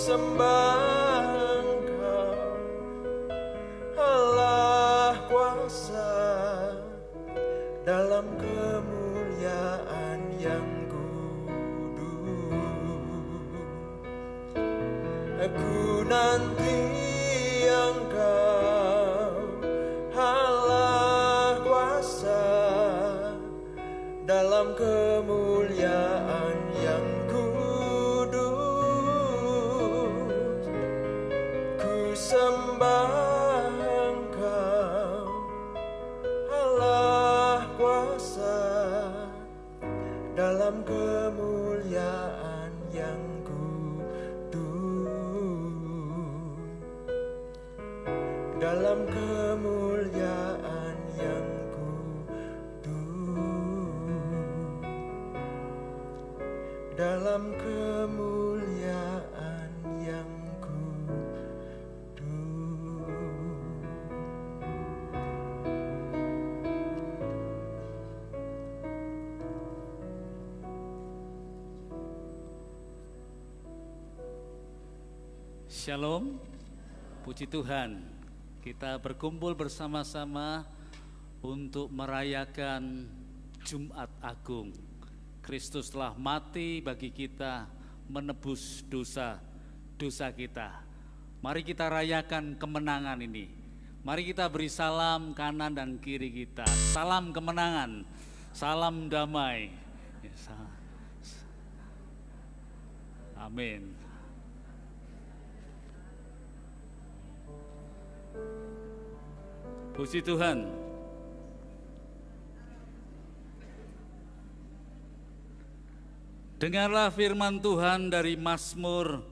sembah Engkau, Allah kuasa dalam kemuliaan yang aku nanti Engkau, Allah kuasa dalam kemuliaan yang kudus. Ku sembah Engkau, Allah kuasa dalam kemuliaan yang dalam kemuliaan yang kudus, dalam kemuliaan yang kudus. Shalom, puji Tuhan. Kita berkumpul bersama-sama untuk merayakan Jumat Agung. Kristus telah mati bagi kita, menebus dosa-dosa kita. Mari kita rayakan kemenangan ini. Mari kita beri salam kanan dan kiri kita. Salam kemenangan, salam damai. Amin. Puji Tuhan. Dengarlah firman Tuhan dari Mazmur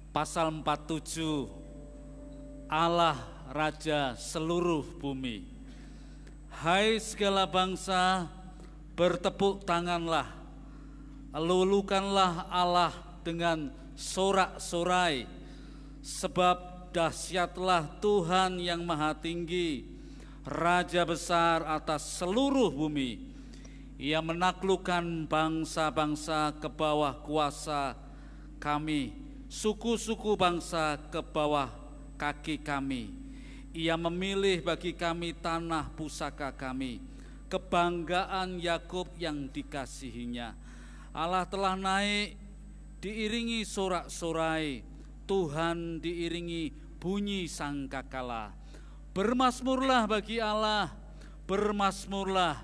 pasal 47. Allah Raja seluruh bumi. Hai segala bangsa, bertepuk tanganlah, lulukanlah Allah dengan sorak-sorai, sebab dahsyatlah Tuhan yang maha tinggi, Raja besar atas seluruh bumi. Ia menaklukkan bangsa-bangsa ke bawah kuasa kami, suku-suku bangsa ke bawah kaki kami. Ia memilih bagi kami tanah pusaka kami, kebanggaan Yakub yang dikasihinya. Allah telah naik diiringi sorak-sorai, Tuhan diiringi bunyi sangkakala. Bermasmurlah bagi Allah, bermasmurlah,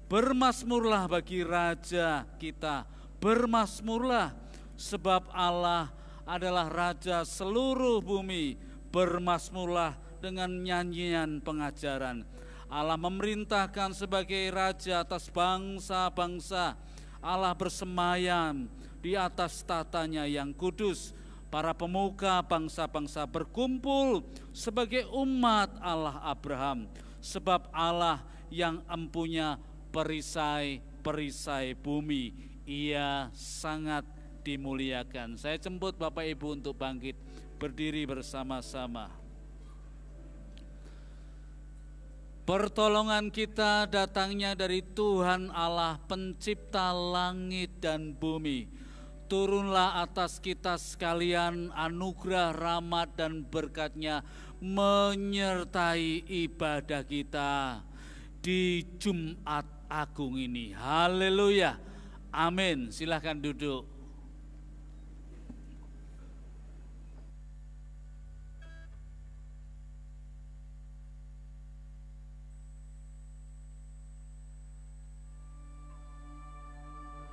bermasmurlah bagi Raja kita, bermasmurlah, sebab Allah adalah Raja seluruh bumi. Bermasmurlah dengan nyanyian pengajaran. Allah memerintahkan sebagai Raja atas bangsa-bangsa. Allah bersemayam di atas tatanya yang kudus. Para pemuka bangsa-bangsa berkumpul sebagai umat Allah Abraham, sebab Allah yang empunya perisai-perisai bumi, Ia sangat dimuliakan. Saya jemput Bapak Ibu untuk bangkit berdiri bersama-sama. Pertolongan kita datangnya dari Tuhan Allah, pencipta langit dan bumi. Turunlah atas kita sekalian anugerah, rahmat dan berkat-Nya menyertai ibadah kita di Jumat Agung ini. Haleluya. Amin. Silahkan duduk.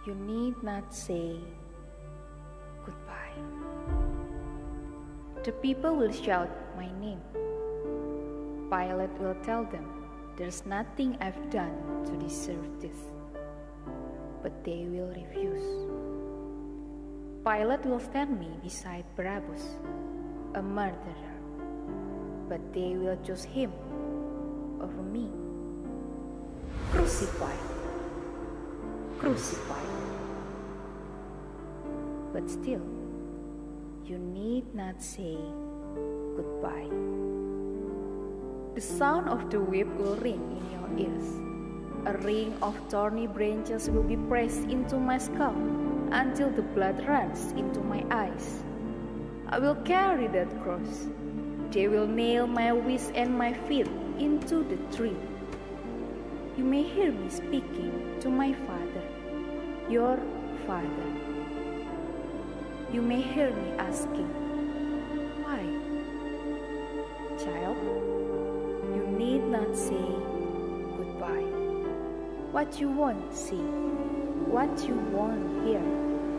You need not say goodbye. The people will shout my name. Pilate will tell them, there's nothing I've done to deserve this. But they will refuse. Pilate will stand me beside Barabbas, a murderer. But they will choose him over me. Crucify, crucify. But still, you need not say goodbye. The sound of the whip will ring in your ears. A ring of thorny branches will be pressed into my skull until the blood runs into my eyes. I will carry that cross. They will nail my wrists and my feet into the tree. You may hear me speaking to my Father, your Father. You may hear me asking, why? Child, you need not say goodbye. What you won't see, what you won't hear,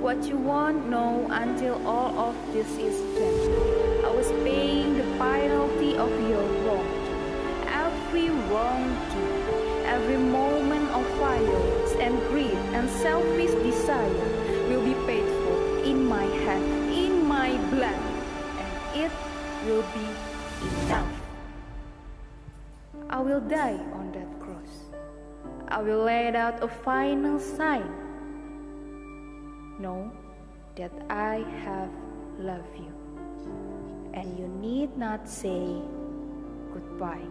what you won't know until all of this is done. I was paying the penalty of your wrong. Every wrong deed, every moment of violence and greed and selfish desire will be paid for in my hand, in my blood, and it will be enough. I will die on that cross. I will lay out a final sign. Know that I have loved you, and you need not say goodbye.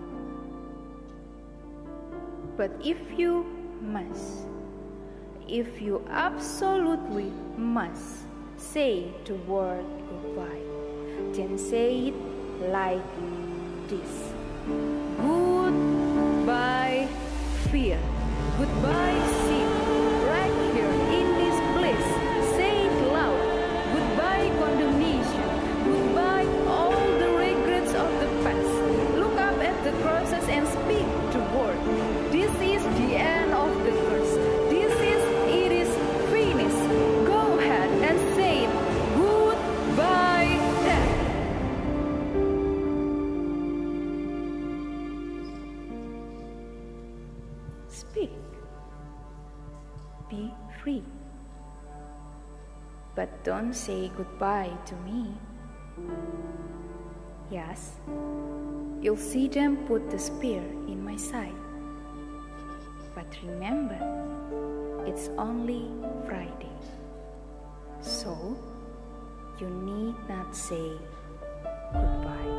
But if you must, if you absolutely must say the word goodbye, then say it like this. Goodbye, fear. Goodbye, sin. Right here in this place, say it loud. Goodbye, condemnation. Goodbye, all the regrets of the past. Look up at the crosses and speak the word. This is the end of the curse. It is finished. Go ahead and say it. Goodbye, death. Speak. Be free. But don't say goodbye to me. Yes, you'll see them put the spear in my side. But remember, it's only Friday. So, you need not say goodbye.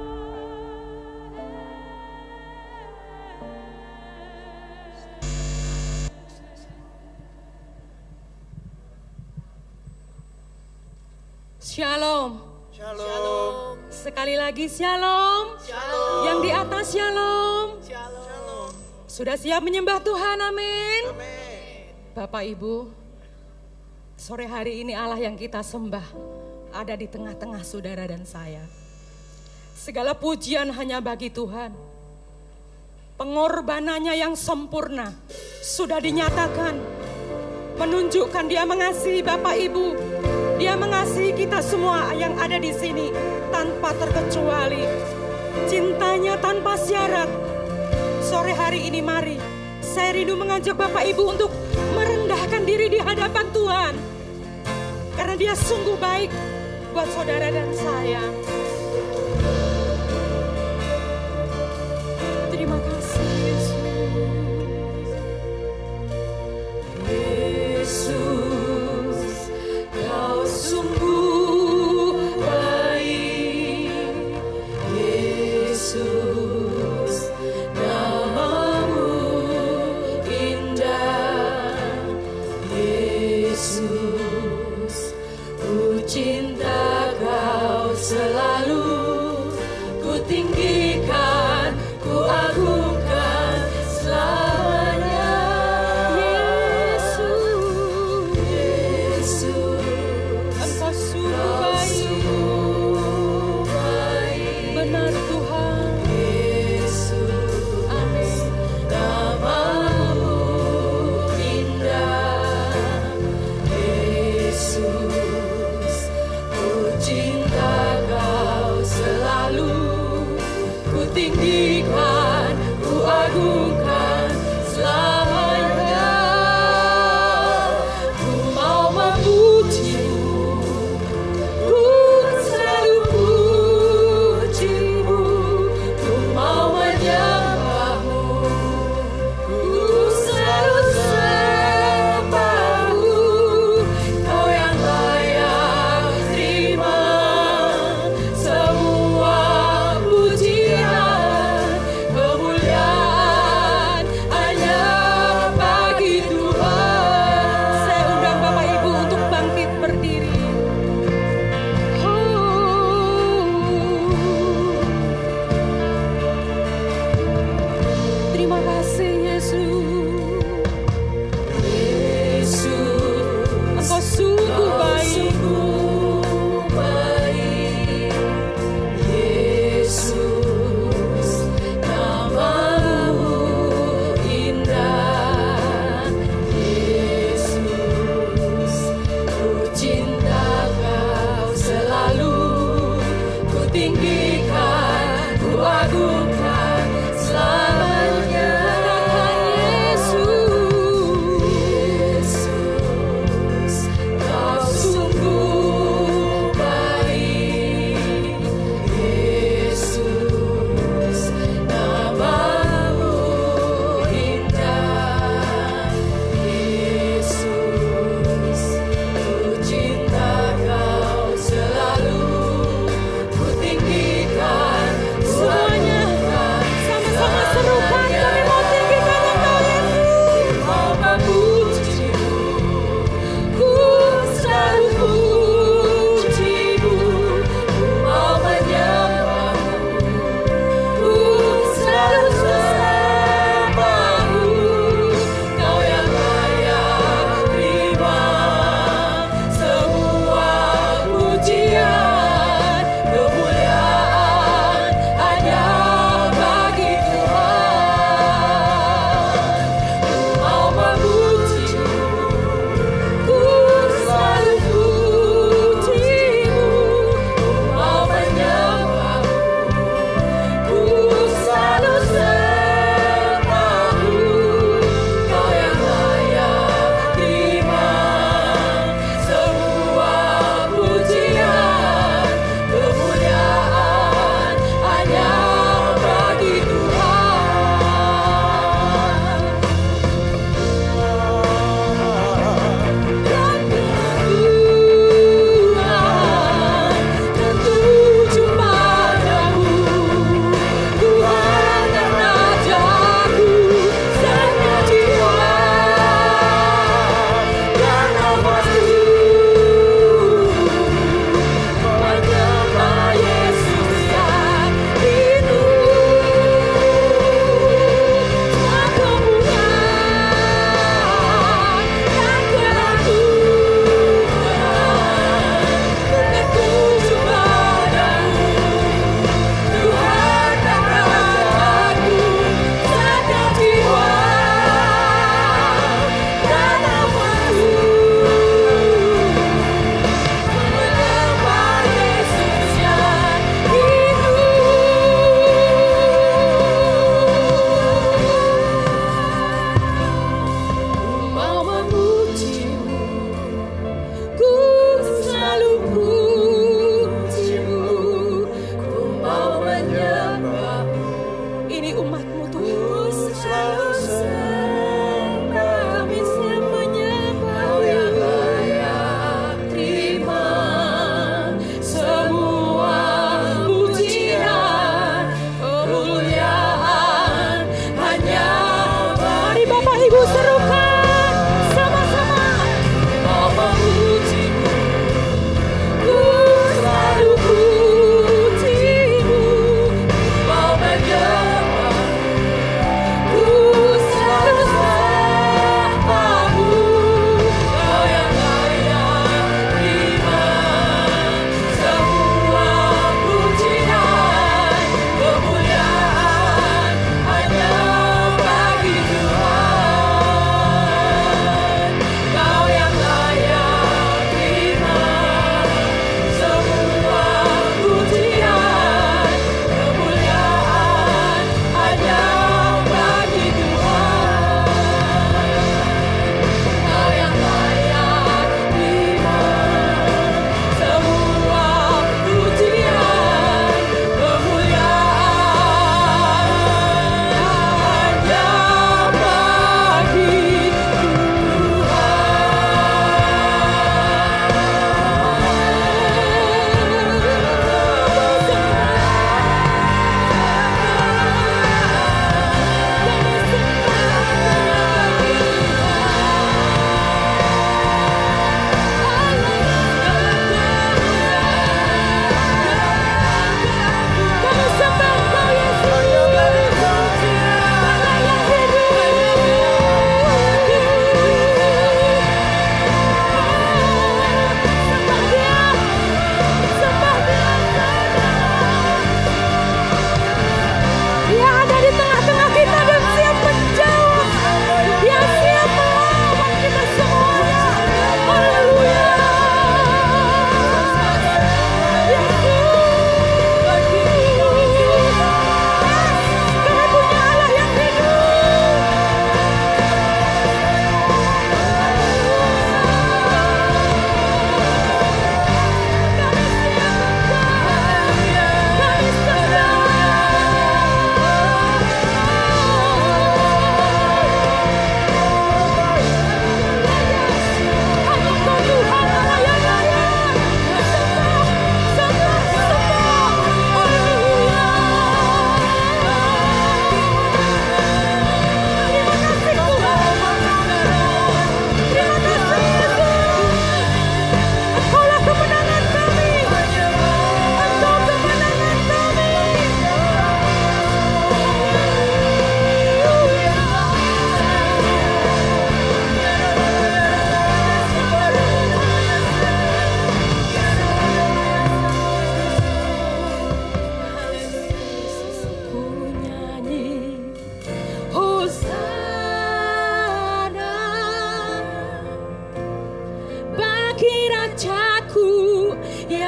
Shalom. Shalom. Sekali lagi shalom. Shalom. Yang di atas shalom. Shalom. Sudah siap menyembah Tuhan, amin. Amin. Bapak Ibu, sore hari ini Allah yang kita sembah ada di tengah-tengah saudara dan saya. Segala pujian hanya bagi Tuhan. Pengorbanannya yang sempurna sudah dinyatakan. Menunjukkan dia mengasihi Bapak Ibu. Dia mengasihi kita semua yang ada di sini tanpa terkecuali. Cintanya tanpa syarat. Sore hari ini mari saya rindu mengajak Bapak Ibu untuk merendahkan diri di hadapan Tuhan. Karena dia sungguh baik buat saudara dan saya. Terima kasih Yesus. Yesus, Kau sungguh baik. Yesus, namamu indah. Yesus, ku cinta Kau selalu. Ku tinggikan, ku agungkan selamanya. Yesus, Engkau sungguh baik. Benar Tuhan. Yesus, amin. Namamu indah. Yesus, ku cinta Kau selalu. Ku tinggikan, ku agungkan selamanya. Ku mau memuji-Mu, ku selalu puji-Mu. Ku mau menyembah-Mu, ku selalu sembah-Mu. Kau yang layak terima semua pujian.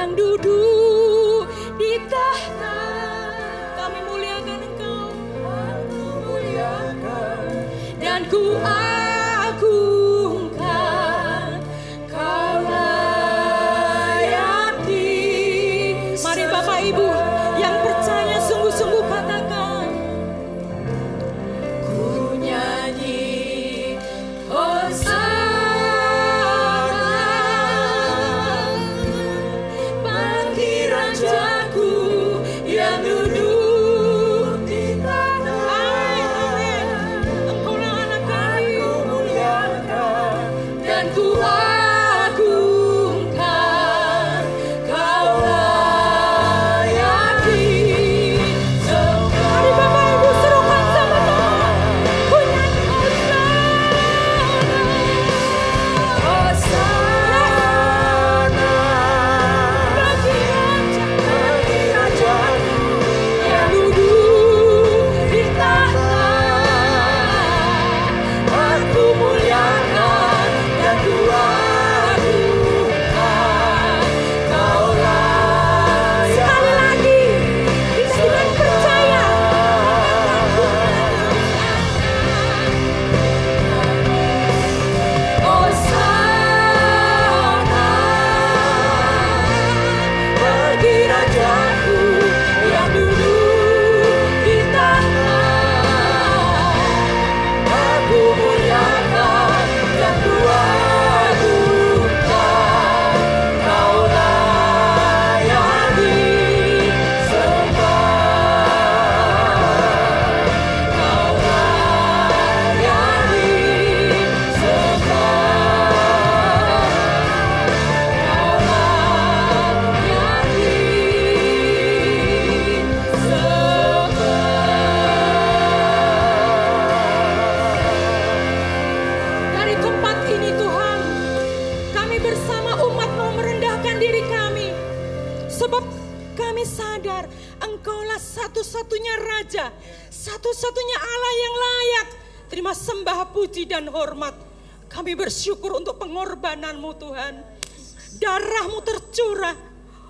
yang duduk di tahta. Kami muliakan Engkau, aku muliakan dan ku agungkan, Kau layakti. Mari Bapak Ibu yang percaya sungguh-sungguh katakan, ku nyanyi Hosana bagi Rajaku yang duduk di tanah. Amin. Engkaulah anak kami, ku muliakan dan ku agungkan, Kau layakti. Mari Bapak Ibu serukan sama-sama, ku nyanyi Hosana bagi Rajaku yang duduk di tahta. Aku muliakan dan ku agungkan, Kau layakti. Sekali lagi, kita dengan percaya Hosana bagi Rajaku yang duduk di tahta. Aku muliakan dan ku agungkan, Kau layakti sembah. Kau layakti Dari tempat ini Tuhan, kami bersama umat mau merendahkan diri kami, sebab kami sadar Engkaulah satu-satunya Raja, satu-satunya Allah yang layak terima sembah, puji dan hormat. Kami bersyukur untuk pengorbanan-Mu Tuhan. Darah-Mu tercurah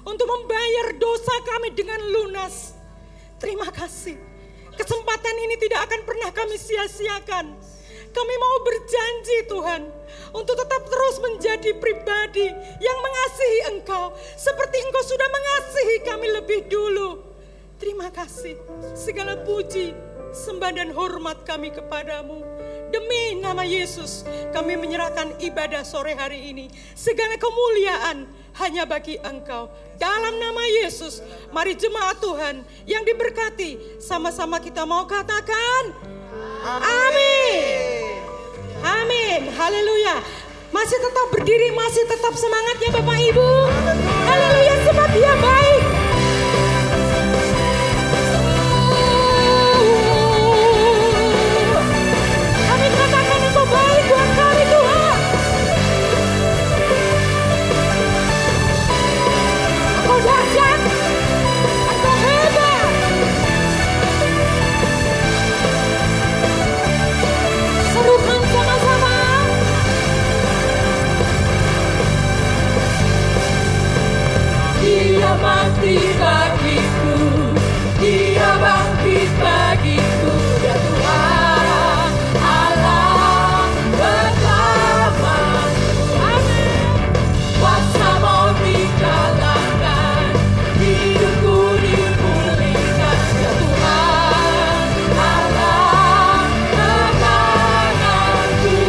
untuk membayar dosa kami dengan lunas. Terima kasih. Kesempatan ini tidak akan pernah kami sia-siakan. Kami mau berjanji Tuhan untuk tetap terus menjadi pribadi yang mengasihi Engkau seperti Engkau sudah mengasihi kami lebih dulu. Terima kasih. Segala puji, sembah dan hormat kami kepadamu. Demi nama Yesus kami menyerahkan ibadah sore hari ini. Segala kemuliaan hanya bagi Engkau. Dalam nama Yesus, mari jemaat Tuhan yang diberkati, sama-sama kita mau katakan amin. Amin. Haleluya. Masih tetap berdiri, masih tetap semangat ya Bapak Ibu. Haleluya, sebab Dia baik. Kami katakan Engkau baik buat kami Tuhan. Engkau dahsyat, Engkau hebat. Serukan sama-sama. Dia mati bagiku, Dia bangkit bagiku, ya Tuhan Allah bersamaku. Amin. Kuasa mau dikalahkan, hidupku dipulihkan, ya Tuhan Allah kemenanganku.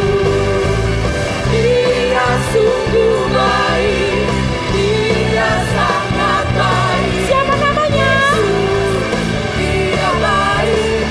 Dia sungguh baik, Dia sangat baik. Siapa namanya? Yesus, Dia baik.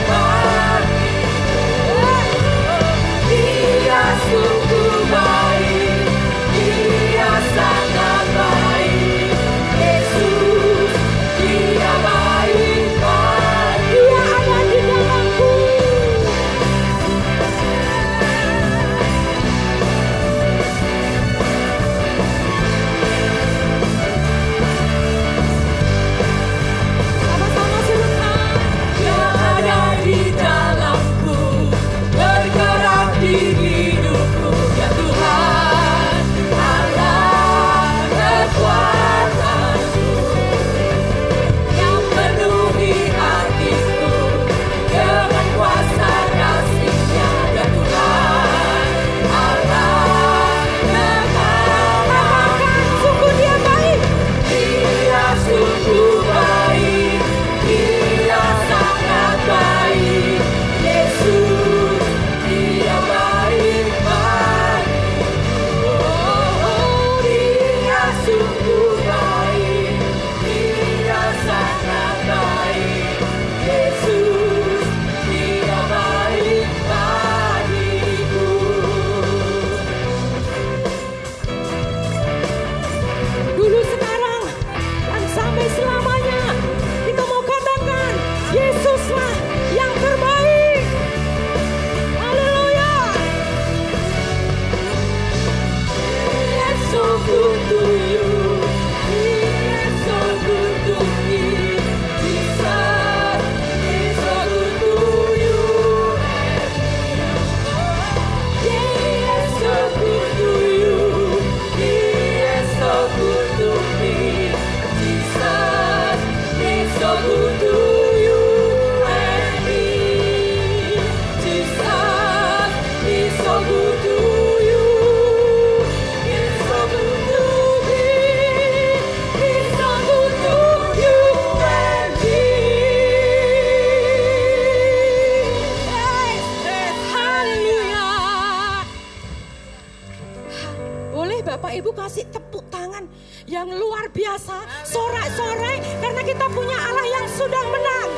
kuasa, sorak-sorai karena kita punya Allah yang sudah menang.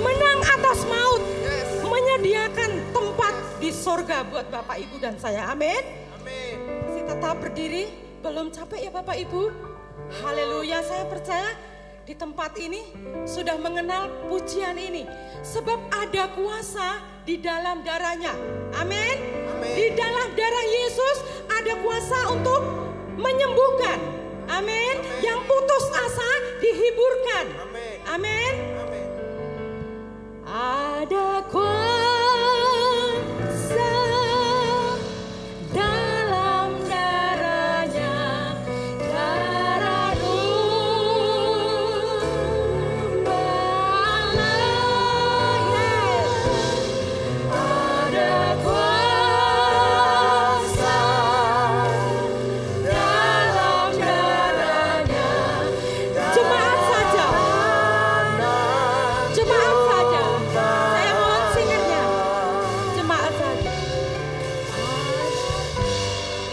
Menang atas maut, menyediakan tempat di sorga buat Bapak Ibu dan saya. Amin. Amin. Masih tetap berdiri, belum capek ya Bapak Ibu? Haleluya, saya percaya di tempat ini sudah mengenal pujian ini. Sebab ada kuasa di dalam darahnya. Amin. Di dalam darah Yesus ada kuasa untuk menyembuhkan. Amin. Yang putus asa dihiburkan. Amin. Ada kuasa dalam darahnya, darah domba Allah. Ada kuasa dalam darahnya. Jemaat saja. Jemaat saja. Saya mohon singernya. Jemaat saja.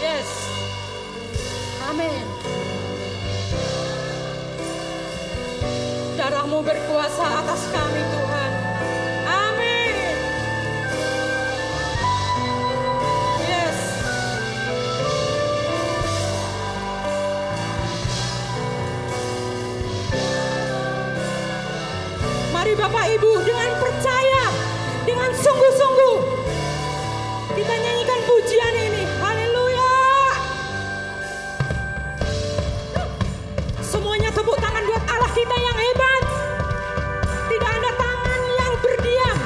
Yes. Amin. Darahmu berkuasa atas kami Tuhan. Amin. Yes. Mari Bapak Ibu dengan percaya, dengan sungguh-sungguh kita nyanyikan pujian ini. Haleluya. Semuanya tepuk tangan buat Allah kita yang hebat. Tidak ada tangan yang berdiam.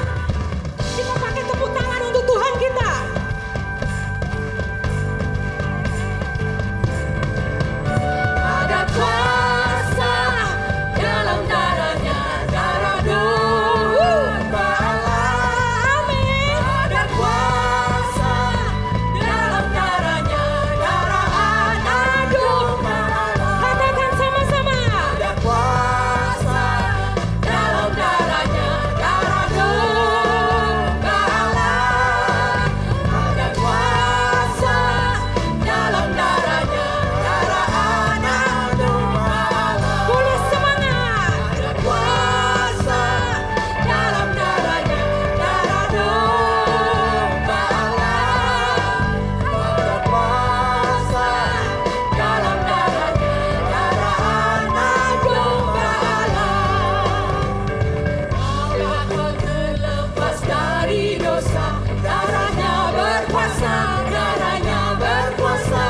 Kita pakai tepuk tangan untuk Tuhan kita. Ada kuasa dalam darahnya, darah domba Allah. Amin. Ada kuasa dalam darahnya, darah anak domba Allah. Katakan sama-sama. Ada kuasa dalam darahnya, darah domba Allah. Ada kuasa dalam darahnya, darah anak domba Allah. Boleh semangat. Ada kuasa dalam darahnya, darah domba Allah. Ada kuasa dalam darahnya, darah anak domba Allah. Allah terlepas dari dosa, darahnya berkuasa, darahnya berkuasa.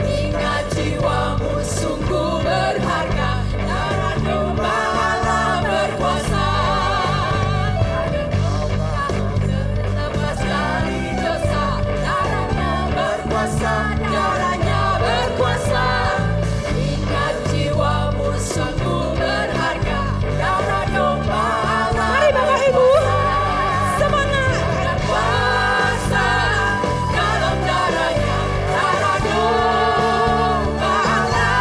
Ingat jiwamu sungguh berharga, darah domba Allah berkuasa. Terlepas dari dosa, darahnya berkuasa, darahnya berkuasa. Ingat jiwamu sungguh berharga, darah domba Allah. Mari Bapak Ibu, semangat. Ada kuasa dalam darahnya, darah domba Allah.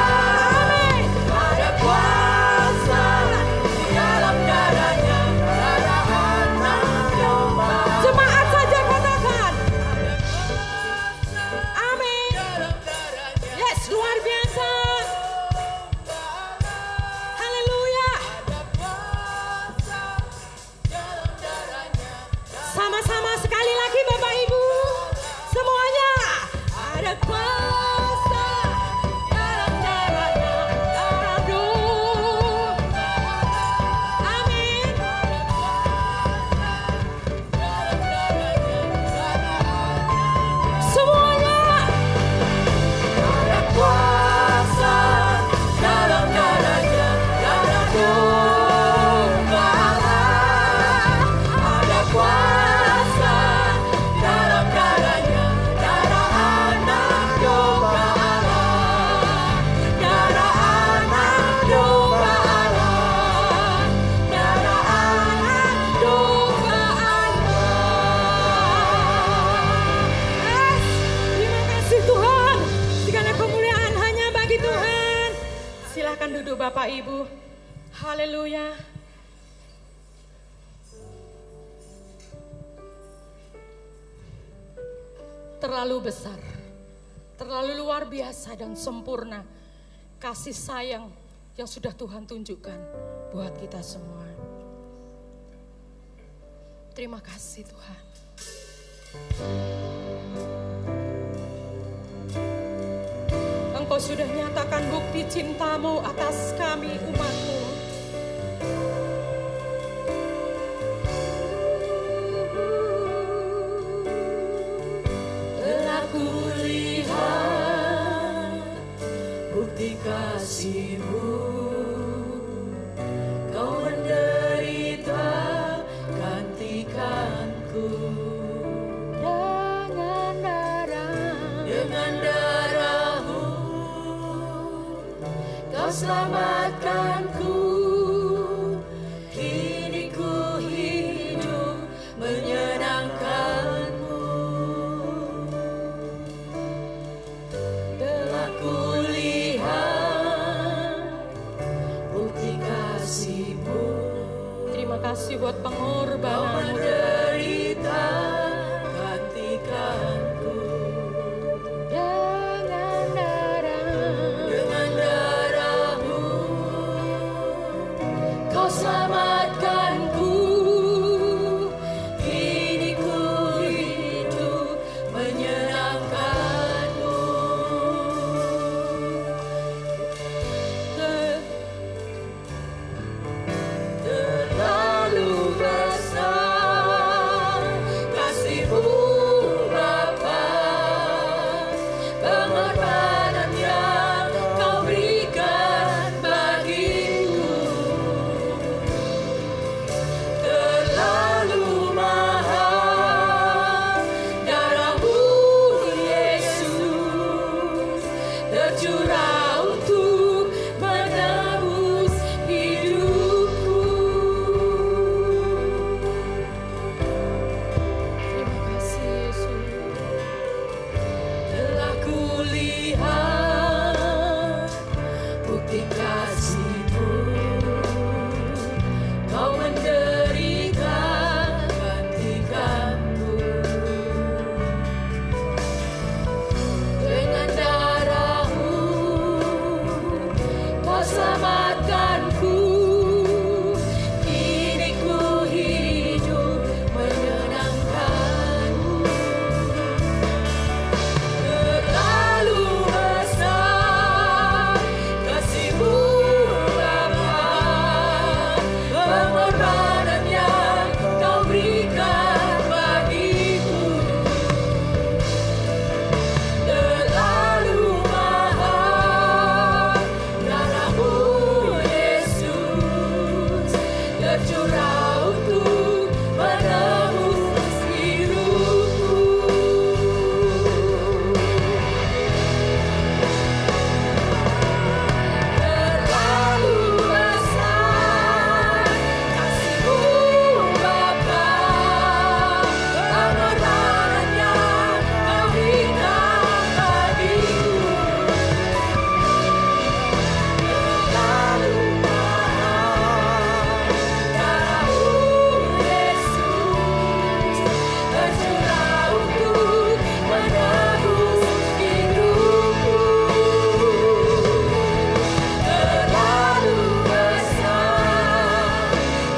Amin. Ada kuasa di dalam darahnya, darah anak domba. Jemaat saja katakan. Amin. Yes, luar biasa. Haleluya. Sama-sama sekali lagi Bapak Ibu. Semuanya. Ada kuasa dalam darahnya, darah domba. Amin. Semuanya. Ada kuasa dalam darahnya, darah domba Allah. Ada kuasa dalam darahnya, darah anak domba Allah. Darah anak domba Allah. Darah anak domba Allah. Yes, terima kasih Tuhan. Segala kemuliaan hanya bagi Tuhan. Silakan duduk Bapak Ibu. Haleluya. Terlalu besar, terlalu luar biasa dan sempurna kasih sayang yang sudah Tuhan tunjukkan buat kita semua. Terima kasih Tuhan. Engkau sudah nyatakan bukti cinta-Mu atas kami umat-Mu. Telah kulihat bukti kasih-Mu, Kau menderita gantikanku. Dengan darah-Mu Kau selamatkanku. Kini ku hidup menyenangkan-Mu. Telah kulihat bukti kasih-Mu. Terima kasih buat Kau pengorbanan-Mu. menderita gantikanku. Dengan darah-Mu Kau selamatkanku. Kini ku hidup menyenangkan-Mu. Terlalu besar kasih-Mu Bapa, pengorbanan yang Kau berikan bagiku. Terlalu mahal darah-Mu Yesus, tercurah untuk menebus hidupku. Terima kasih Yesus. Telah kulihat bukti kasih-Mu, Kau menderita gantikanku. Dengan darah-Mu Kau selamatkanku. Kini ku hidup menyenangkan-Mu. Terlalu besar kasih-Mu Bapa, pengorbanan yang Kau berikan bagiku. Terlalu mahal darah-Mu Yesus, tercurah untuk menebus hidupku. Terlalu besar kasih-Mu Bapa, pengorbanan yang Kau berikan bagiku. Terlalu mahal darah-Mu Yesus, tercurah untuk menebus hidupku. Terlalu besar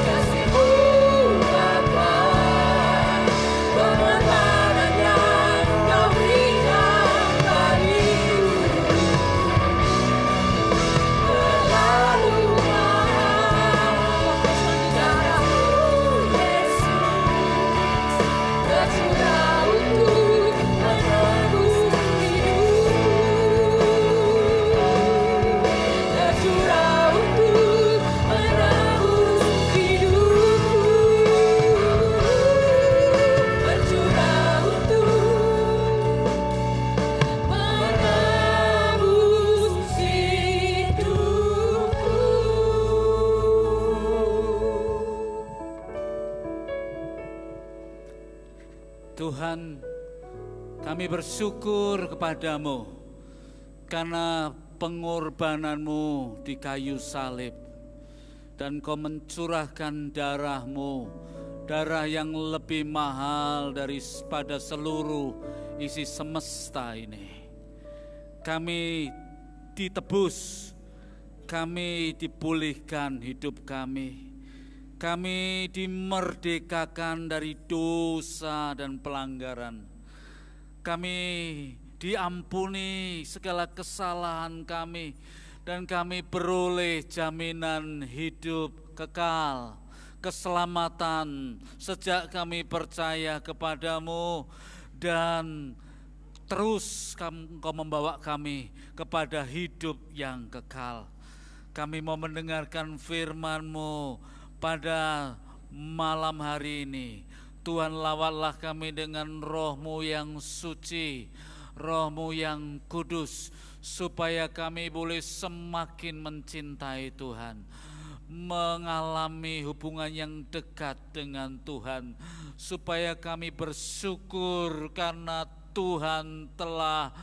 kasih-Mu Bapa, pengorbanan yang Kau berikan bagiku. Terlalu mahal darah-Mu Yesus, tercurah untuk menebus hidupku. Tercurah untuk menebus hidupku. Tercurah untuk menebus hidupku. Tuhan, kami bersyukur kepadamu karena pengorbanan-Mu di kayu salib, dan Kau mencurahkan darah-Mu, darah yang lebih mahal daripada seluruh isi semesta ini. Kami ditebus kami dipulihkan hidup kami. Kami dimerdekakan dari dosa dan pelanggaran. Kami diampuni segala kesalahan kami, dan kami beroleh jaminan hidup kekal, keselamatan sejak kami percaya kepadamu, dan terus Engkau membawa kami kepada hidup yang kekal. Kami mau mendengarkan firman-Mu pada malam hari ini. Tuhan, lawatlah kami dengan Roh-Mu yang suci, Roh-Mu yang kudus, supaya kami boleh semakin mencintai Tuhan, mengalami hubungan yang dekat dengan Tuhan, supaya kami bersyukur karena Tuhan telah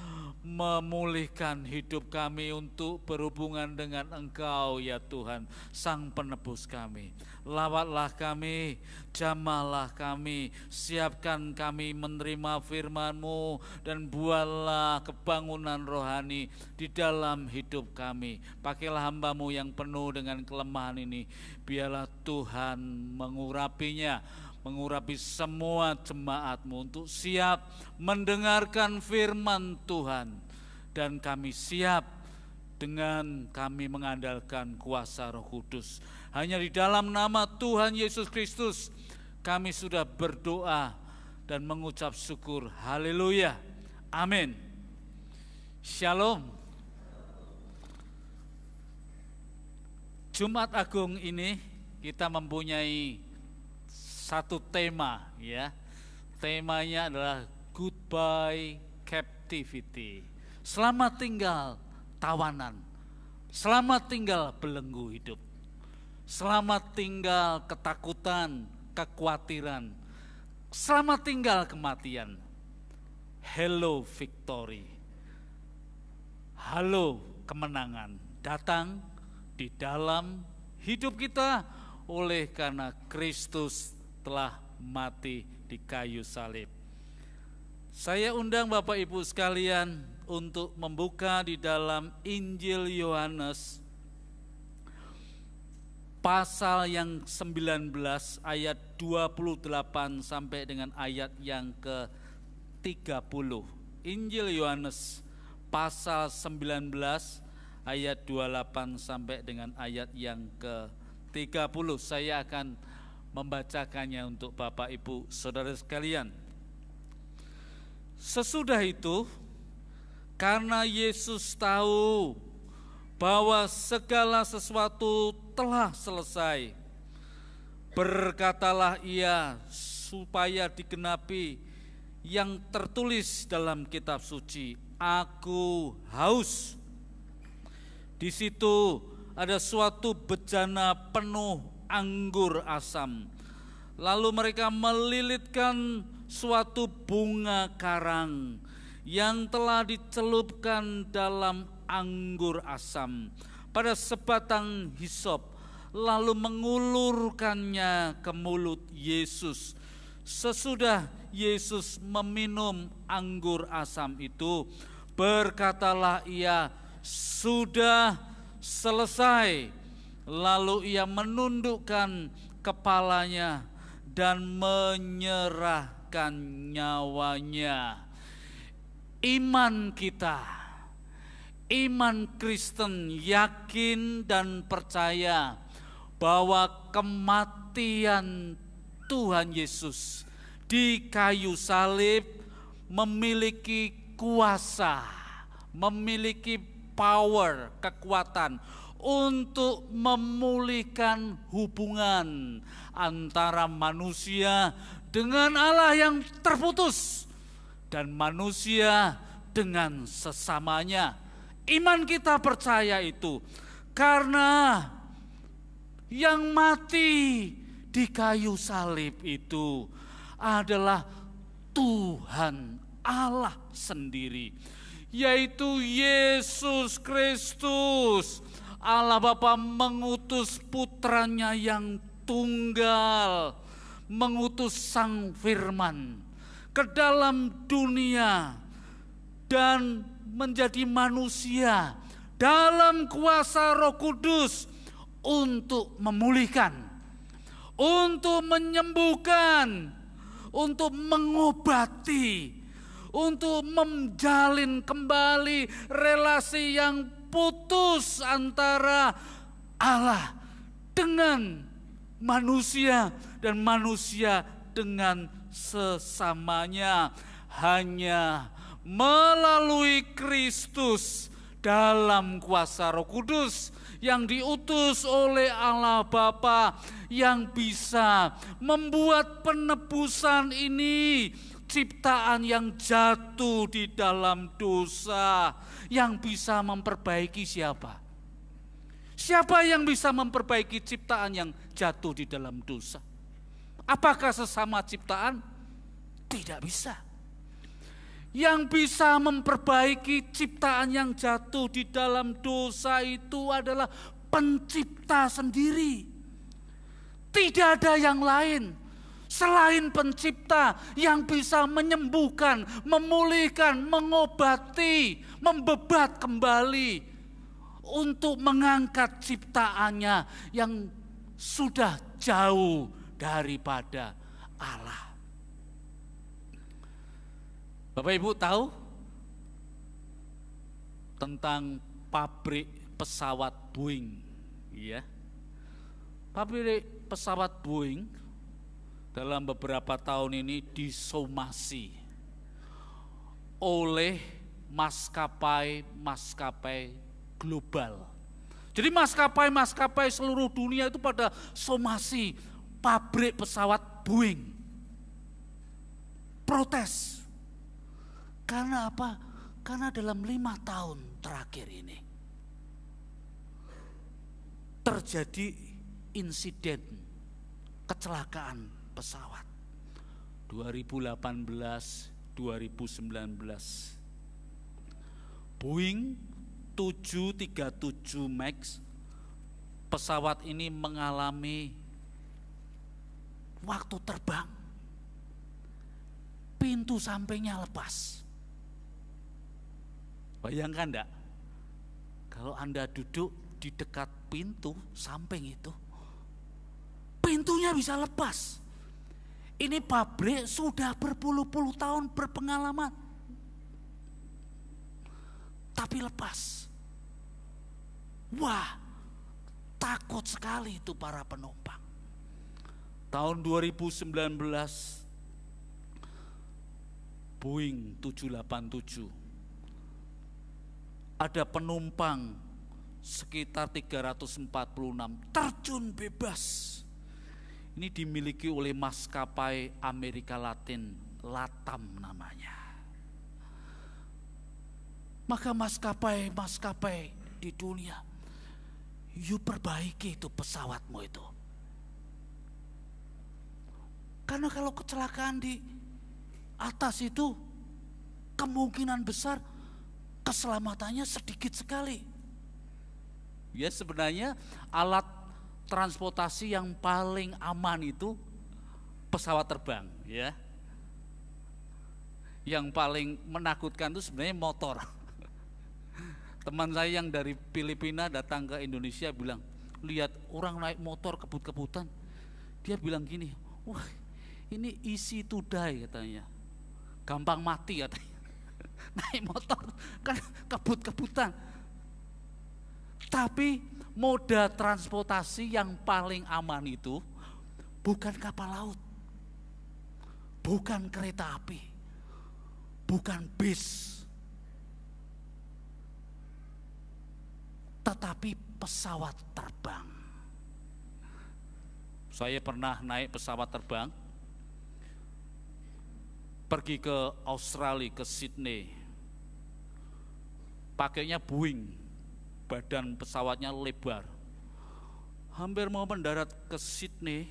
memulihkan hidup kami untuk berhubungan dengan Engkau, ya Tuhan, Sang Penebus kami. Lawatlah kami, jamahlah kami, siapkan kami menerima firman-Mu, dan buatlah kebangunan rohani di dalam hidup kami. Pakailah hamba-Mu yang penuh dengan kelemahan ini, biarlah Tuhan mengurapinya, mengurapi semua jemaat-Mu untuk siap mendengarkan firman Tuhan. Dan kami siap dengan kami mengandalkan kuasa Roh Kudus. Hanya di dalam nama Tuhan Yesus Kristus kami sudah berdoa dan mengucap syukur. Haleluya. Amin. Shalom. Jumat Agung ini kita mempunyai satu tema, ya. Temanya adalah Goodbye Captivity. Selamat tinggal tawanan. Selamat tinggal belenggu hidup. Selamat tinggal ketakutan, kekhawatiran. Selamat tinggal kematian. Hello victory. Halo kemenangan datang di dalam hidup kita oleh karena Kristus telah mati di kayu salib. Saya undang Bapak Ibu sekalian untuk membuka di dalam Injil Yohanes pasal yang 19 ayat 28 sampai dengan ayat yang ke-30. Injil Yohanes pasal 19 ayat 28 sampai dengan ayat yang ke-30. Saya akan membacakannya untuk Bapak Ibu Saudara sekalian. Sesudah itu, karena Yesus tahu bahwa segala sesuatu telah selesai, berkatalah ia supaya digenapi yang tertulis dalam kitab suci, "Aku haus." Di situ ada suatu bejana penuh anggur asam. Lalu mereka melilitkan suatu bunga karang yang telah dicelupkan dalam anggur asam pada sebatang hisop, lalu mengulurkannya ke mulut Yesus. Sesudah Yesus meminum anggur asam itu, berkatalah ia, "Sudah selesai." Lalu ia menundukkan kepalanya dan menyerahkan nyawanya. Iman kita, iman Kristen yakin dan percaya bahwa kematian Tuhan Yesus di kayu salib memiliki kuasa, memiliki power, kekuatan untuk memulihkan hubungan antara manusia dengan Allah yang terputus dan manusia dengan sesamanya. Iman kita percaya itu karena yang mati di kayu salib itu adalah Tuhan Allah sendiri, yaitu Yesus Kristus. Allah Bapa mengutus putranya yang tunggal, mengutus Sang Firman ke dalam dunia dan menjadi manusia dalam kuasa Roh Kudus untuk memulihkan, untuk menyembuhkan, untuk mengobati, untuk menjalin kembali relasi yang putus antara Allah dengan manusia dan manusia dengan sesamanya. Hanya melalui Kristus dalam kuasa Roh Kudus yang diutus oleh Allah Bapa yang bisa membuat penebusan ini, ciptaan yang jatuh di dalam dosa, yang bisa memperbaiki siapa? Siapa yang bisa memperbaiki ciptaan yang jatuh di dalam dosa? Apakah sesama ciptaan? Tidak bisa. Yang bisa memperbaiki ciptaan yang jatuh di dalam dosa itu adalah Pencipta sendiri. Tidak ada yang lain selain Pencipta yang bisa menyembuhkan, memulihkan, mengobati, membebat kembali untuk mengangkat ciptaannya yang sudah jauh daripada Allah. Bapak Ibu tahu tentang pabrik pesawat Boeing, ya? Pabrik pesawat Boeing dalam beberapa tahun ini disomasi oleh maskapai global. Jadi maskapai seluruh dunia itu pada somasi pabrik pesawat Boeing. Protes. Karena apa? Karena dalam 5 tahun terakhir ini terjadi insiden kecelakaan pesawat 2018, 2019. Boeing 737 Max pesawat ini mengalami waktu terbang pintu sampingnya lepas. Bayangkan enggak, kalau Anda duduk di dekat pintu samping itu, pintunya bisa lepas. Ini pabrik sudah berpuluh-puluh tahun berpengalaman, tapi lepas. Wah, takut sekali itu para penumpang. Tahun 2019, Boeing 787 ada penumpang sekitar 346 terjun bebas. Ini dimiliki oleh maskapai Amerika Latin, LATAM namanya. Maka maskapai di dunia, you perbaiki itu pesawatmu itu. Karena kalau kecelakaan di atas itu kemungkinan besar keselamatannya sedikit sekali. Ya, sebenarnya alat transportasi yang paling aman itu pesawat terbang, ya. Yang paling menakutkan itu sebenarnya motor. Teman saya yang dari Filipina datang ke Indonesia bilang, lihat orang naik motor kebut-kebutan. Dia bilang gini, wah ini easy to die katanya, gampang mati katanya. Naik motor kan kebut-kebutan. Tapi moda transportasi yang paling aman itu bukan kapal laut, bukan kereta api, bukan bis, tetapi pesawat terbang. Saya pernah naik pesawat terbang pergi ke Australia, ke Sydney. Pakainya Boeing, badan pesawatnya lebar. Hampir mau mendarat ke Sydney,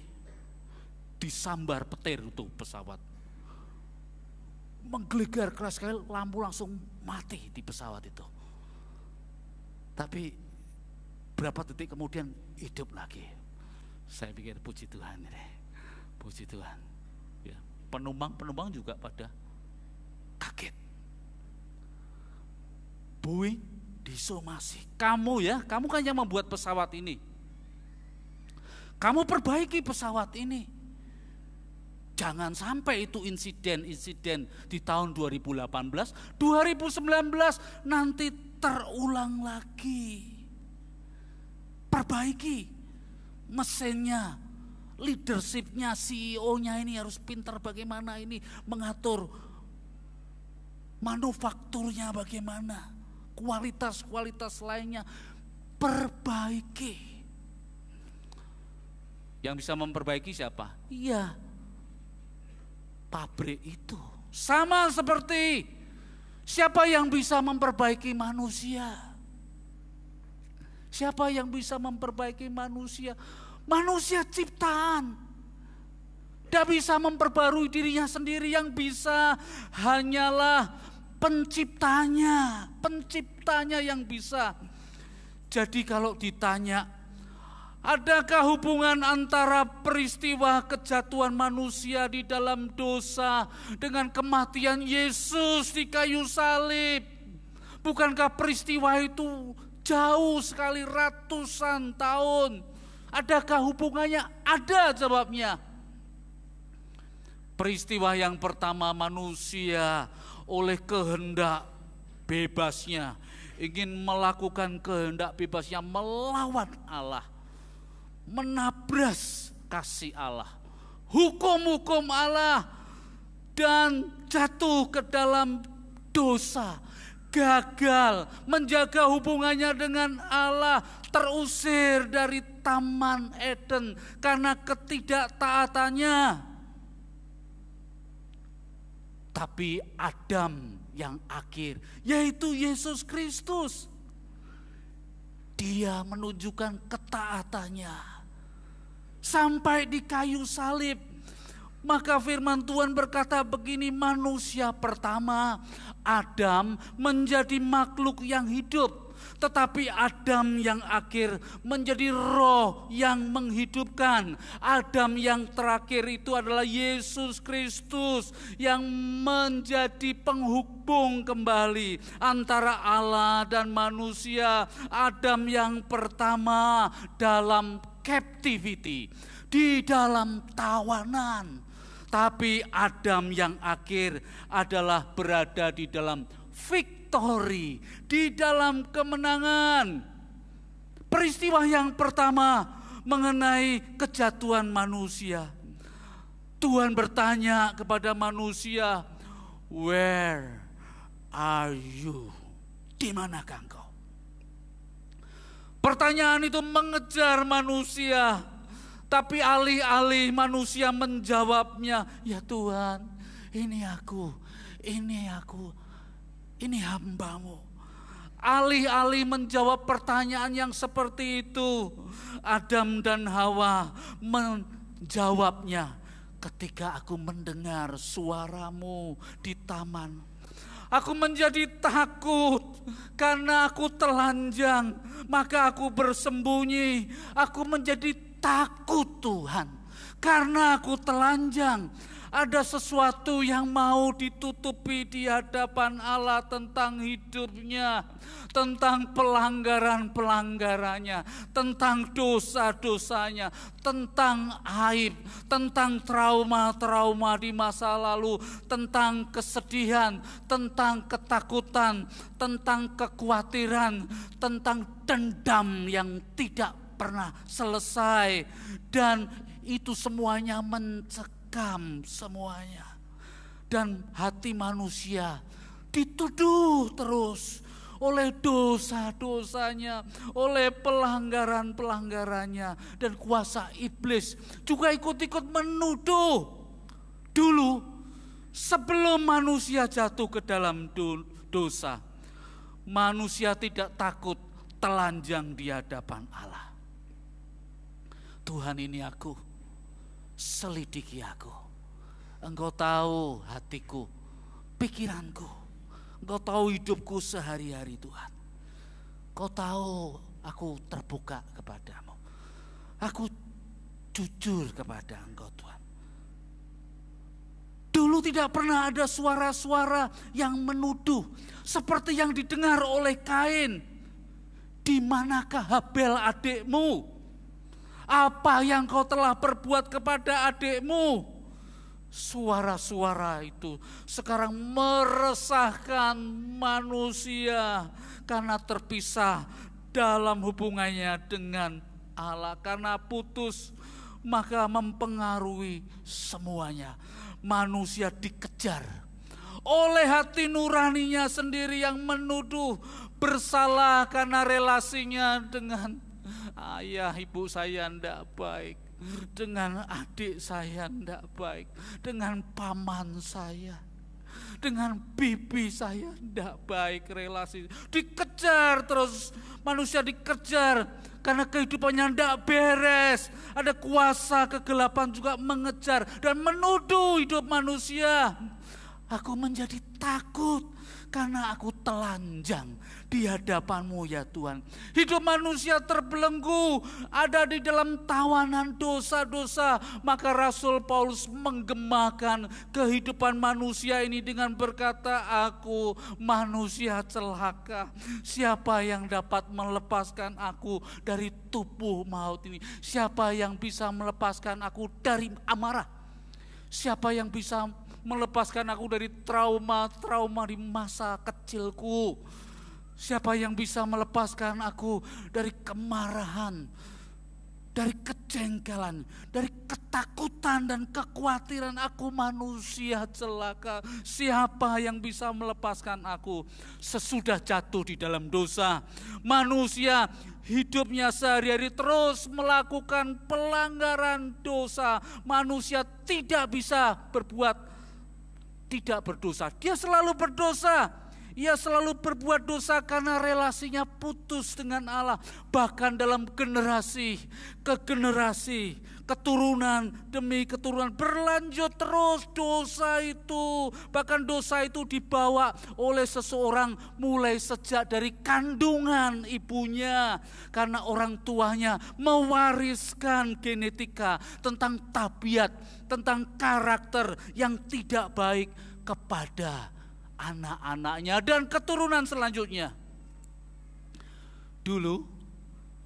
disambar petir itu pesawat. Menggelegar keras sekali, lampu langsung mati di pesawat itu. Tapi berapa detik kemudian hidup lagi. Saya pikir puji Tuhan ini, puji Tuhan. Ya, penumpang juga pada kaget. Boeing disomasi. Kamu kan yang membuat pesawat ini. Kamu perbaiki pesawat ini. Jangan sampai itu insiden di tahun 2018, 2019 nanti terulang lagi. Perbaiki mesinnya, leadershipnya, CEO-nya ini harus pintar bagaimana ini mengatur manufakturnya bagaimana, kualitas lainnya, perbaiki. Yang bisa memperbaiki siapa? Iya, pabrik itu. Sama seperti siapa yang bisa memperbaiki manusia? Siapa yang bisa memperbaiki manusia? Manusia ciptaan. Tidak bisa memperbarui dirinya sendiri, yang bisa hanyalah penciptanya. Penciptanya yang bisa. Jadi kalau ditanya, adakah hubungan antara peristiwa kejatuhan manusia di dalam dosa dengan kematian Yesus di kayu salib? Bukankah peristiwa itu jauh sekali, ratusan tahun? Adakah hubungannya? Ada jawabnya. Peristiwa yang pertama, manusia oleh kehendak bebasnya ingin melakukan kehendak bebasnya, melawan Allah, menabras kasih Allah, hukum-hukum Allah, dan jatuh ke dalam dosa. Gagal menjaga hubungannya dengan Allah, terusir dari Taman Eden karena ketidaktaatannya. Tapi Adam yang akhir, yaitu Yesus Kristus, dia menunjukkan ketaatannya sampai di kayu salib. Maka firman Tuhan berkata begini, manusia pertama Adam menjadi makhluk yang hidup, tetapi Adam yang akhir menjadi roh yang menghidupkan. Adam yang terakhir itu adalah Yesus Kristus yang menjadi penghubung kembali antara Allah dan manusia. Adam yang pertama dalam captivity, di dalam tawanan. Tapi Adam yang akhir adalah berada di dalam victory, di dalam kemenangan. Peristiwa yang pertama mengenai kejatuhan manusia. Tuhan bertanya kepada manusia, where are you? Di manakah engkau? Pertanyaan itu mengejar manusia. Tapi alih-alih manusia menjawabnya, ya Tuhan, ini aku, ini hambamu. Alih-alih menjawab pertanyaan yang seperti itu, Adam dan Hawa menjawabnya, ketika aku mendengar suaramu di taman, aku menjadi takut karena aku telanjang, maka aku bersembunyi. Aku menjadi takut Tuhan, karena aku telanjang. Ada sesuatu yang mau ditutupi di hadapan Allah tentang hidupnya, tentang pelanggaran-pelanggarannya, tentang dosa-dosanya, tentang aib, tentang trauma-trauma di masa lalu, tentang kesedihan, tentang ketakutan, tentang kekhawatiran, tentang dendam yang tidak pernah selesai, dan itu semuanya mencekam semuanya. Dan hati manusia dituduh terus oleh dosa-dosanya, oleh pelanggaran-pelanggarannya, dan kuasa iblis juga ikut-ikut menuduh. Dulu sebelum manusia jatuh ke dalam dosa, manusia tidak takut telanjang di hadapan Allah. Tuhan, ini aku, selidiki aku. Engkau tahu hatiku, pikiranku. Engkau tahu hidupku sehari-hari Tuhan. Engkau tahu aku terbuka kepadamu. Aku jujur kepada Engkau Tuhan. Dulu tidak pernah ada suara-suara yang menuduh seperti yang didengar oleh Kain. Di manakah Habel adikmu? Apa yang kau telah perbuat kepada adikmu? Suara-suara itu sekarang meresahkan manusia karena terpisah dalam hubungannya dengan Allah. Karena putus, maka mempengaruhi semuanya. Manusia dikejar oleh hati nuraninya sendiri yang menuduh bersalah karena relasinya dengan ayah ibu saya tidak baik, dengan adik saya tidak baik, dengan paman saya, dengan bibi saya tidak baik relasi. Dikejar terus, manusia dikejar karena kehidupannya tidak beres. Ada kuasa kegelapan juga mengejar dan menuduh hidup manusia. Aku menjadi takut karena aku telanjang di hadapan-Mu ya Tuhan. Hidup manusia terbelenggu, ada di dalam tawanan dosa-dosa. Maka Rasul Paulus menggemakan kehidupan manusia ini dengan berkata, aku manusia celaka. Siapa yang dapat melepaskan aku dari tubuh maut ini? Siapa yang bisa melepaskan aku dari amarah? Siapa yang bisa melepaskan aku dari trauma-trauma di masa kecilku? Siapa yang bisa melepaskan aku dari kemarahan, dari kejengkelan, dari ketakutan dan kekhawatiran? Aku manusia celaka. Siapa yang bisa melepaskan aku? Sesudah jatuh di dalam dosa, manusia hidupnya sehari-hari terus melakukan pelanggaran dosa. Manusia tidak bisa berbuat tidak berdosa. Dia selalu berdosa. Ia selalu berbuat dosa karena relasinya putus dengan Allah. Bahkan dalam generasi ke generasi, keturunan demi keturunan berlanjut terus dosa itu. Bahkan dosa itu dibawa oleh seseorang mulai sejak dari kandungan ibunya. Karena orang tuanya mewariskan genetika tentang tabiat, tentang karakter yang tidak baik kepada anak-anaknya dan keturunan selanjutnya. Dulu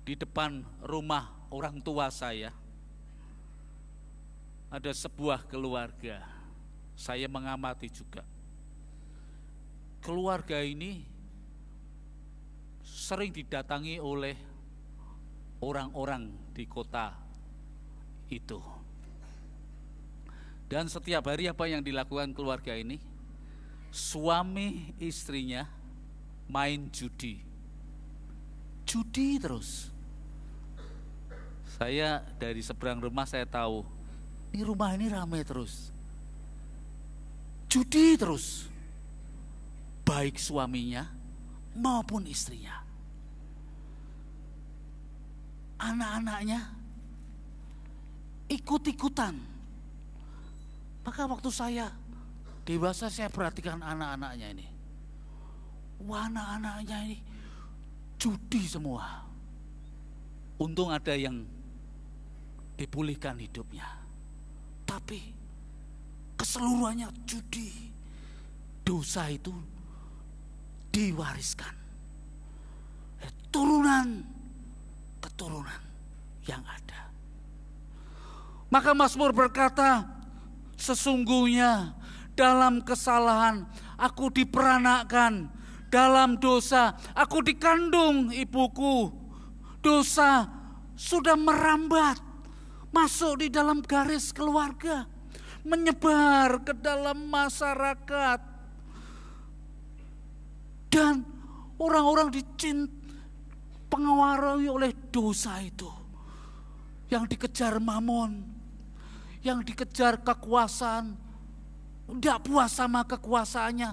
di depan rumah orang tua saya ada sebuah keluarga. Saya mengamati juga. Keluarga ini sering didatangi oleh orang-orang di kota itu. Dan setiap hari apa yang dilakukan keluarga ini? Suami istrinya main judi. Judi terus. Saya dari seberang rumah saya tahu, ini rumah ini ramai terus. Judi terus. Baik suaminya maupun istrinya. Anak-anaknya ikut-ikutan. Maka waktu saya dewasa saya perhatikan anak-anaknya ini. Wah, anak-anaknya ini judi semua. Untung ada yang dipulihkan hidupnya. Tapi keseluruhannya judi. Dosa itu diwariskan. Keturunan yang ada. Maka Mazmur berkata, sesungguhnya dalam kesalahan aku diperanakkan, dalam dosa aku dikandung ibuku. Dosa sudah merambat masuk di dalam garis keluarga, menyebar ke dalam masyarakat, dan orang-orang pengaruhi oleh dosa itu. Yang dikejar mamon, yang dikejar kekuasaan. Tidak puas sama kekuasaannya,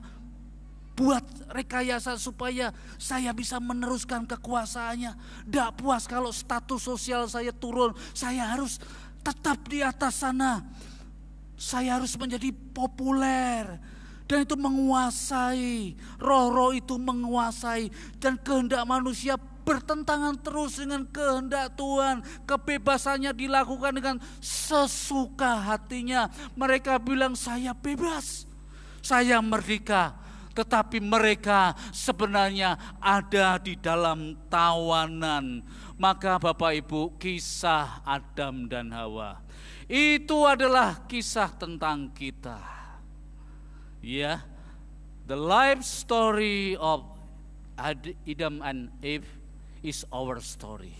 buat rekayasa supaya saya bisa meneruskan kekuasaannya. Tidak puas kalau status sosial saya turun, saya harus tetap di atas sana. Saya harus menjadi populer. Dan itu menguasai, roh-roh itu menguasai. Dan kehendak manusia bertentangan terus dengan kehendak Tuhan. Kebebasannya dilakukan dengan sesuka hatinya. Mereka bilang saya bebas, saya merdeka. tetapi mereka sebenarnya ada di dalam tawanan. Maka Bapak Ibu, kisah Adam dan Hawa itu adalah kisah tentang kita. Ya, the life story of Adam and Eve is our story.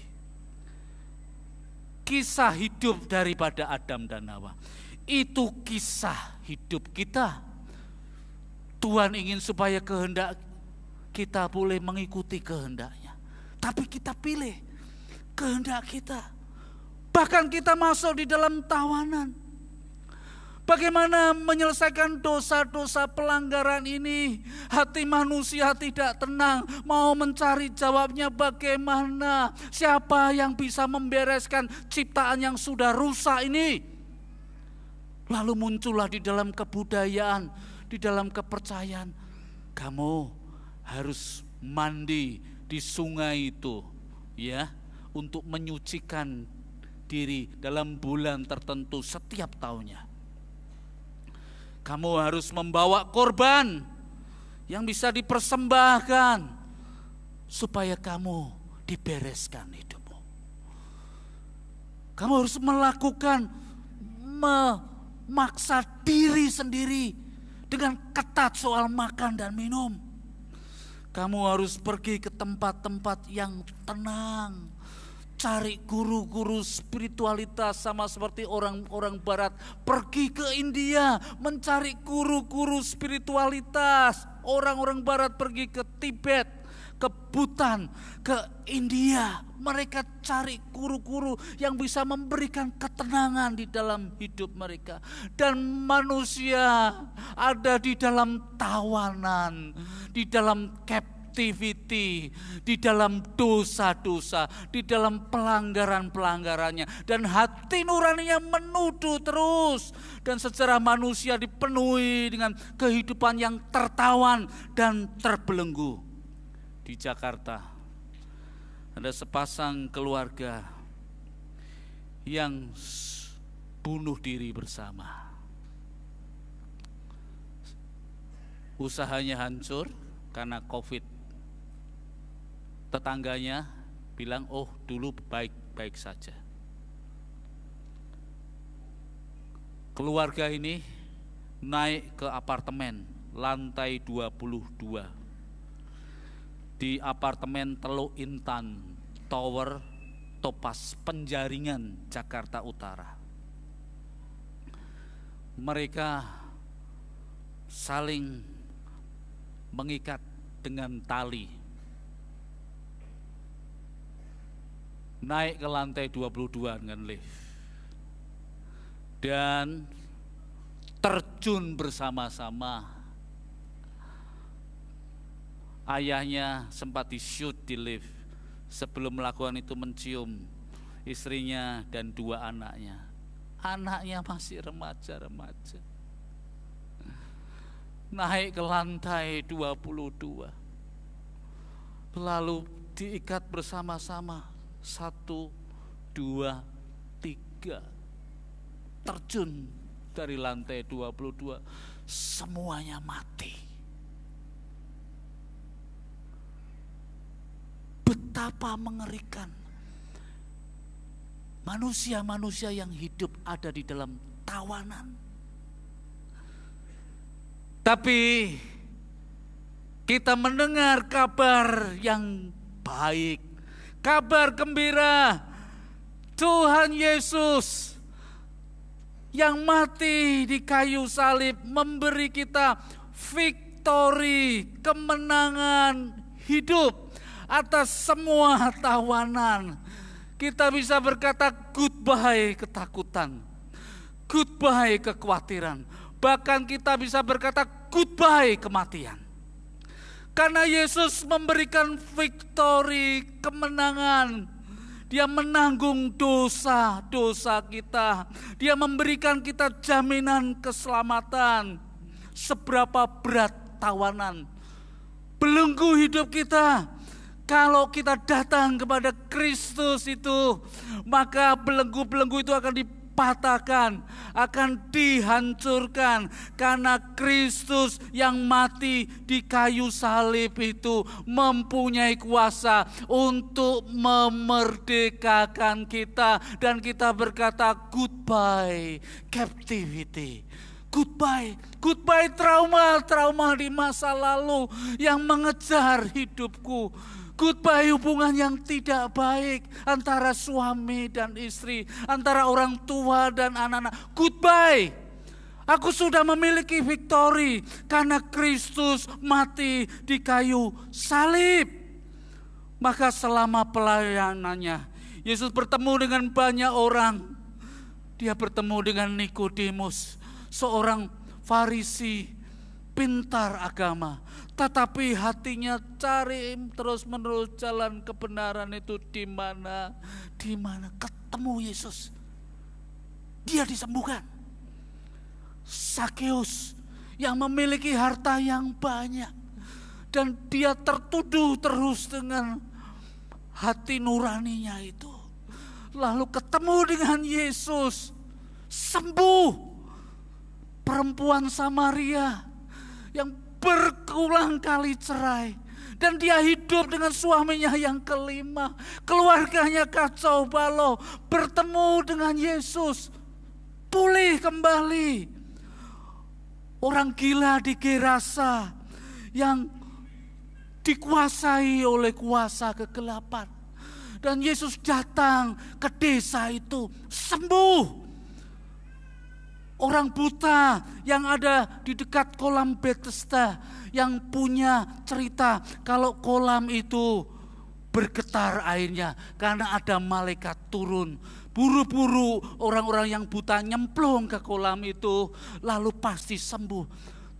Kisah hidup daripada Adam dan Hawa itu kisah hidup kita. Tuhan ingin supaya kehendak kita boleh mengikuti kehendaknya, tapi kita pilih kehendak kita. Bahkan kita masuk di dalam tawanan. Bagaimana menyelesaikan dosa-dosa pelanggaran ini? Hati manusia tidak tenang, mau mencari jawabnya bagaimana? Siapa yang bisa membereskan ciptaan yang sudah rusak ini? Lalu muncullah di dalam kebudayaan, di dalam kepercayaan, kamu harus mandi di sungai itu, ya, untuk menyucikan diri dalam bulan tertentu setiap tahunnya. Kamu harus membawa korban yang bisa dipersembahkan supaya kamu dibereskan hidupmu. Kamu harus melakukan, memaksa diri sendiri dengan ketat soal makan dan minum. Kamu harus pergi ke tempat-tempat yang tenang. Cari guru-guru spiritualitas, sama seperti orang-orang barat. Pergi ke India mencari guru-guru spiritualitas. Orang-orang barat pergi ke Tibet, ke Bhutan, ke India. Mereka cari guru-guru yang bisa memberikan ketenangan di dalam hidup mereka. Dan manusia ada di dalam tawanan, di dalam captivity, di dalam dosa-dosa, di dalam pelanggaran-pelanggarannya. Dan hati nuraninya menuduh terus. Dan secara manusia dipenuhi dengan kehidupan yang tertawan dan terbelenggu. Di Jakarta ada sepasang keluarga yang bunuh diri bersama. Usahanya hancur karena COVID. Tetangganya bilang, oh dulu baik-baik saja. Keluarga ini naik ke apartemen lantai 22. Di apartemen Teluk Intan Tower Topaz Penjaringan, Jakarta Utara. Mereka saling mengikat dengan tali. Naik ke lantai 22 dengan lift. Dan terjun bersama-sama. Ayahnya sempat di-shoot di lift. Sebelum melakukan itu mencium istrinya dan 2 anaknya. Anaknya masih remaja-remaja. Naik ke lantai 22. Lalu diikat bersama-sama. 1, 2, 3. Terjun dari lantai 22. Semuanya mati. Betapa mengerikan manusia-manusia yang hidup ada di dalam tawanan. Tapi kita mendengar kabar yang baik, kabar gembira. Tuhan Yesus yang mati di kayu salib memberi kita victory, kemenangan hidup atas semua tawanan. Kita bisa berkata goodbye ketakutan, goodbye kekhawatiran. Bahkan kita bisa berkata goodbye kematian. Karena Yesus memberikan victory, kemenangan. Dia menanggung dosa-dosa kita. Dia memberikan kita jaminan keselamatan. Seberapa berat tawanan, belenggu hidup kita, kalau kita datang kepada Kristus itu, maka belenggu-belenggu itu akan dipatahkan, akan dihancurkan, karena Kristus yang mati di kayu salib itu mempunyai kuasa untuk memerdekakan kita. Dan kita berkata goodbye captivity. Goodbye trauma di masa lalu yang mengejar hidupku. Goodbye hubungan yang tidak baik antara suami dan istri, antara orang tua dan anak-anak. Goodbye. Aku sudah memiliki victory karena Kristus mati di kayu salib. Maka selama pelayanannya, Yesus bertemu dengan banyak orang. Dia bertemu dengan Nikodemus, seorang Farisi, pintar agama, tetapi hatinya cari terus-menerus jalan kebenaran itu di mana ketemu Yesus. Dia disembuhkan. Sakeus yang memiliki harta yang banyak dan dia tertuduh terus dengan hati nuraninya itu. Lalu ketemu dengan Yesus, sembuh. Perempuan Samaria yang berulang kali cerai dan dia hidup dengan suaminya yang kelima, keluarganya kacau balau, bertemu dengan Yesus, pulih kembali. Orang gila di Gerasa yang dikuasai oleh kuasa kegelapan, dan Yesus datang ke desa itu, sembuh. Orang buta yang ada di dekat kolam Bethesda yang punya cerita kalau kolam itu bergetar airnya karena ada malaikat turun. Buru-buru orang-orang yang buta nyemplung ke kolam itu lalu pasti sembuh.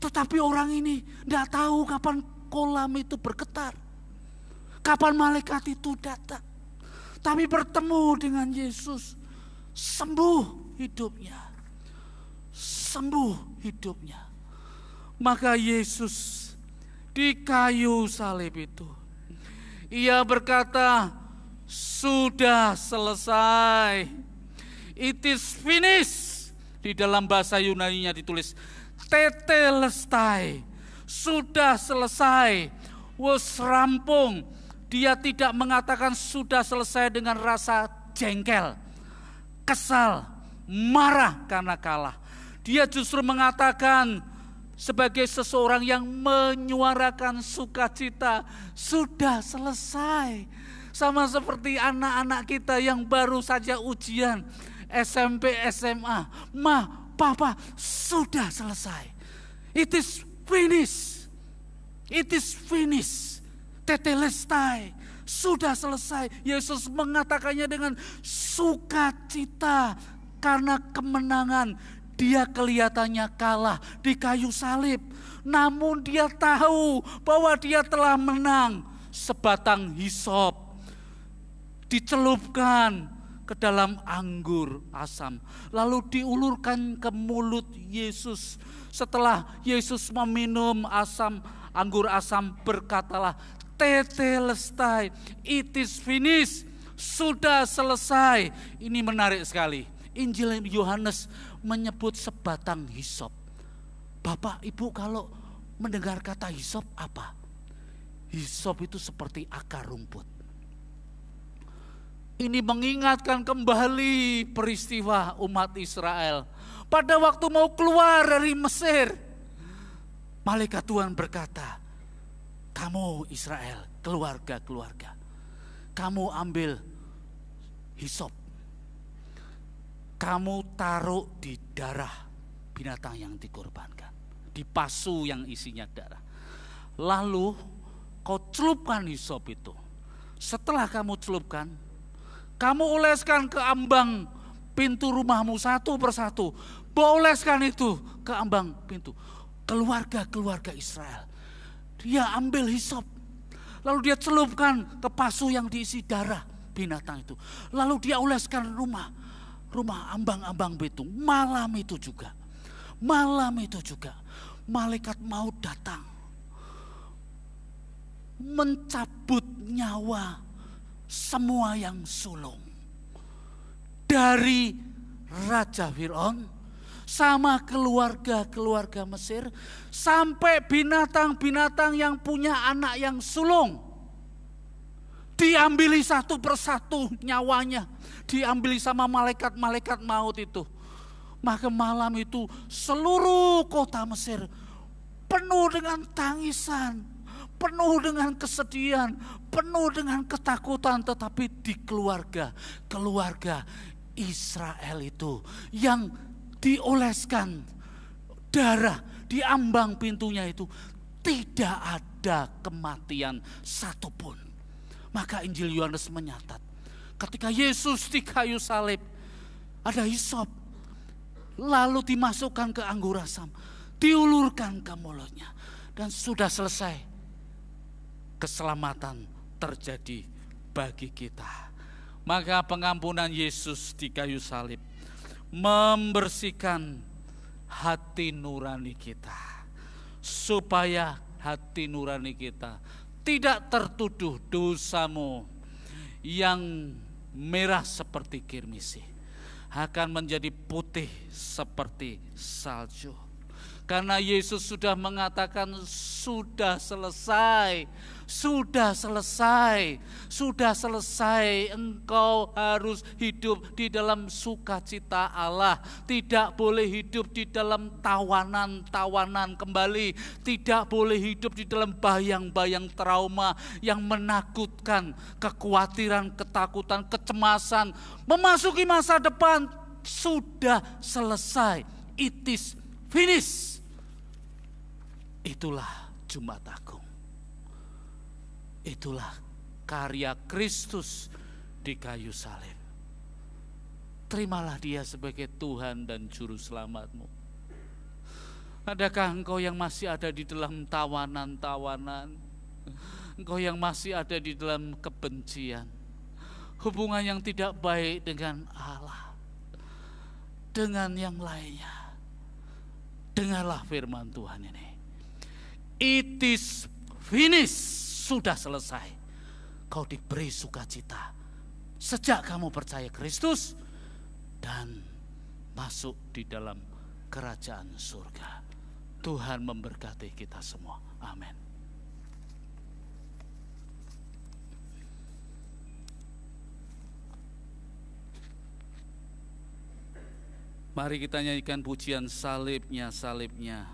Tetapi orang ini tidak tahu kapan kolam itu bergetar, kapan malaikat itu datang. Tapi bertemu dengan Yesus, sembuh hidupnya. Sembuh hidupnya. Maka Yesus di kayu salib itu, Ia berkata, sudah selesai. It is finished. Di dalam bahasa Yunani-nya ditulis tetelestai. Sudah selesai. Wes rampung. Dia tidak mengatakan sudah selesai dengan rasa jengkel, kesal, marah karena kalah. Dia justru mengatakan sebagai seseorang yang menyuarakan sukacita, sudah selesai. Sama seperti anak-anak kita yang baru saja ujian SMP, SMA. Ma, papa, sudah selesai. It is finished. It is finished. Tetelestai. Sudah selesai. Yesus mengatakannya dengan sukacita karena kemenangan. Dia kelihatannya kalah di kayu salib, namun dia tahu bahwa dia telah menang. Sebatang hisop dicelupkan ke dalam anggur asam, lalu diulurkan ke mulut Yesus. Setelah Yesus meminum anggur asam, berkatalah, tetelestai, it is finished, sudah selesai. Ini menarik sekali. Injil Yohanes menyebut sebatang hisop. Bapak, Ibu kalau mendengar kata hisop apa? Hisop itu seperti akar rumput. Ini mengingatkan kembali peristiwa umat Israel. Pada waktu mau keluar dari Mesir, malaikat Tuhan berkata, kamu Israel, keluarga-keluarga, kamu ambil hisop. Kamu taruh di darah binatang yang dikorbankan, di pasu yang isinya darah. Lalu kau celupkan hisop itu. Setelah kamu celupkan, kamu oleskan ke ambang pintu rumahmu satu persatu. Oleskan itu ke ambang pintu. Keluarga-keluarga Israel. Dia ambil hisop. Lalu dia celupkan ke pasu yang diisi darah binatang itu. Lalu dia oleskan rumah ambang-ambang pintu. Malam itu juga malaikat maut datang mencabut nyawa semua yang sulung dari Raja Firaun, sama keluarga-keluarga Mesir, sampai binatang-binatang yang punya anak yang sulung. Diambili satu persatu nyawanya, diambili sama malaikat-malaikat maut itu. Maka malam itu seluruh kota Mesir penuh dengan tangisan, penuh dengan kesedihan, penuh dengan ketakutan. Tetapi di keluarga Israel itu yang dioleskan darah di ambang pintunya itu, tidak ada kematian satupun. Maka Injil Yohanes menyatat, ketika Yesus di kayu salib, ada hisop, lalu dimasukkan ke anggur asam, diulurkan ke mulutnya, dan sudah selesai. Keselamatan terjadi bagi kita. Maka pengampunan Yesus di kayu salib membersihkan hati nurani kita, supaya hati nurani kita tidak tertuduh dosamu yang merah seperti kirmisi, akan menjadi putih seperti salju. Karena Yesus sudah mengatakan sudah selesai, sudah selesai, sudah selesai. Engkau harus hidup di dalam sukacita Allah. Tidak boleh hidup di dalam tawanan-tawanan kembali. Tidak boleh hidup di dalam bayang-bayang trauma yang menakutkan, kekhawatiran, ketakutan, kecemasan. Memasuki masa depan sudah selesai. It is finished. Itulah Jumat Agung. Itulah karya Kristus di kayu salib. Terimalah Dia sebagai Tuhan dan Juru Selamatmu. Adakah engkau yang masih ada di dalam tawanan-tawanan? Engkau yang masih ada di dalam kebencian, hubungan yang tidak baik dengan Allah, dengan yang lainnya. Dengarlah firman Tuhan ini. It is finished. Sudah selesai. Kau diberi sukacita sejak kamu percaya Kristus dan masuk di dalam kerajaan surga. Tuhan memberkati kita semua. Amin. Mari kita nyanyikan pujian salibnya, salibnya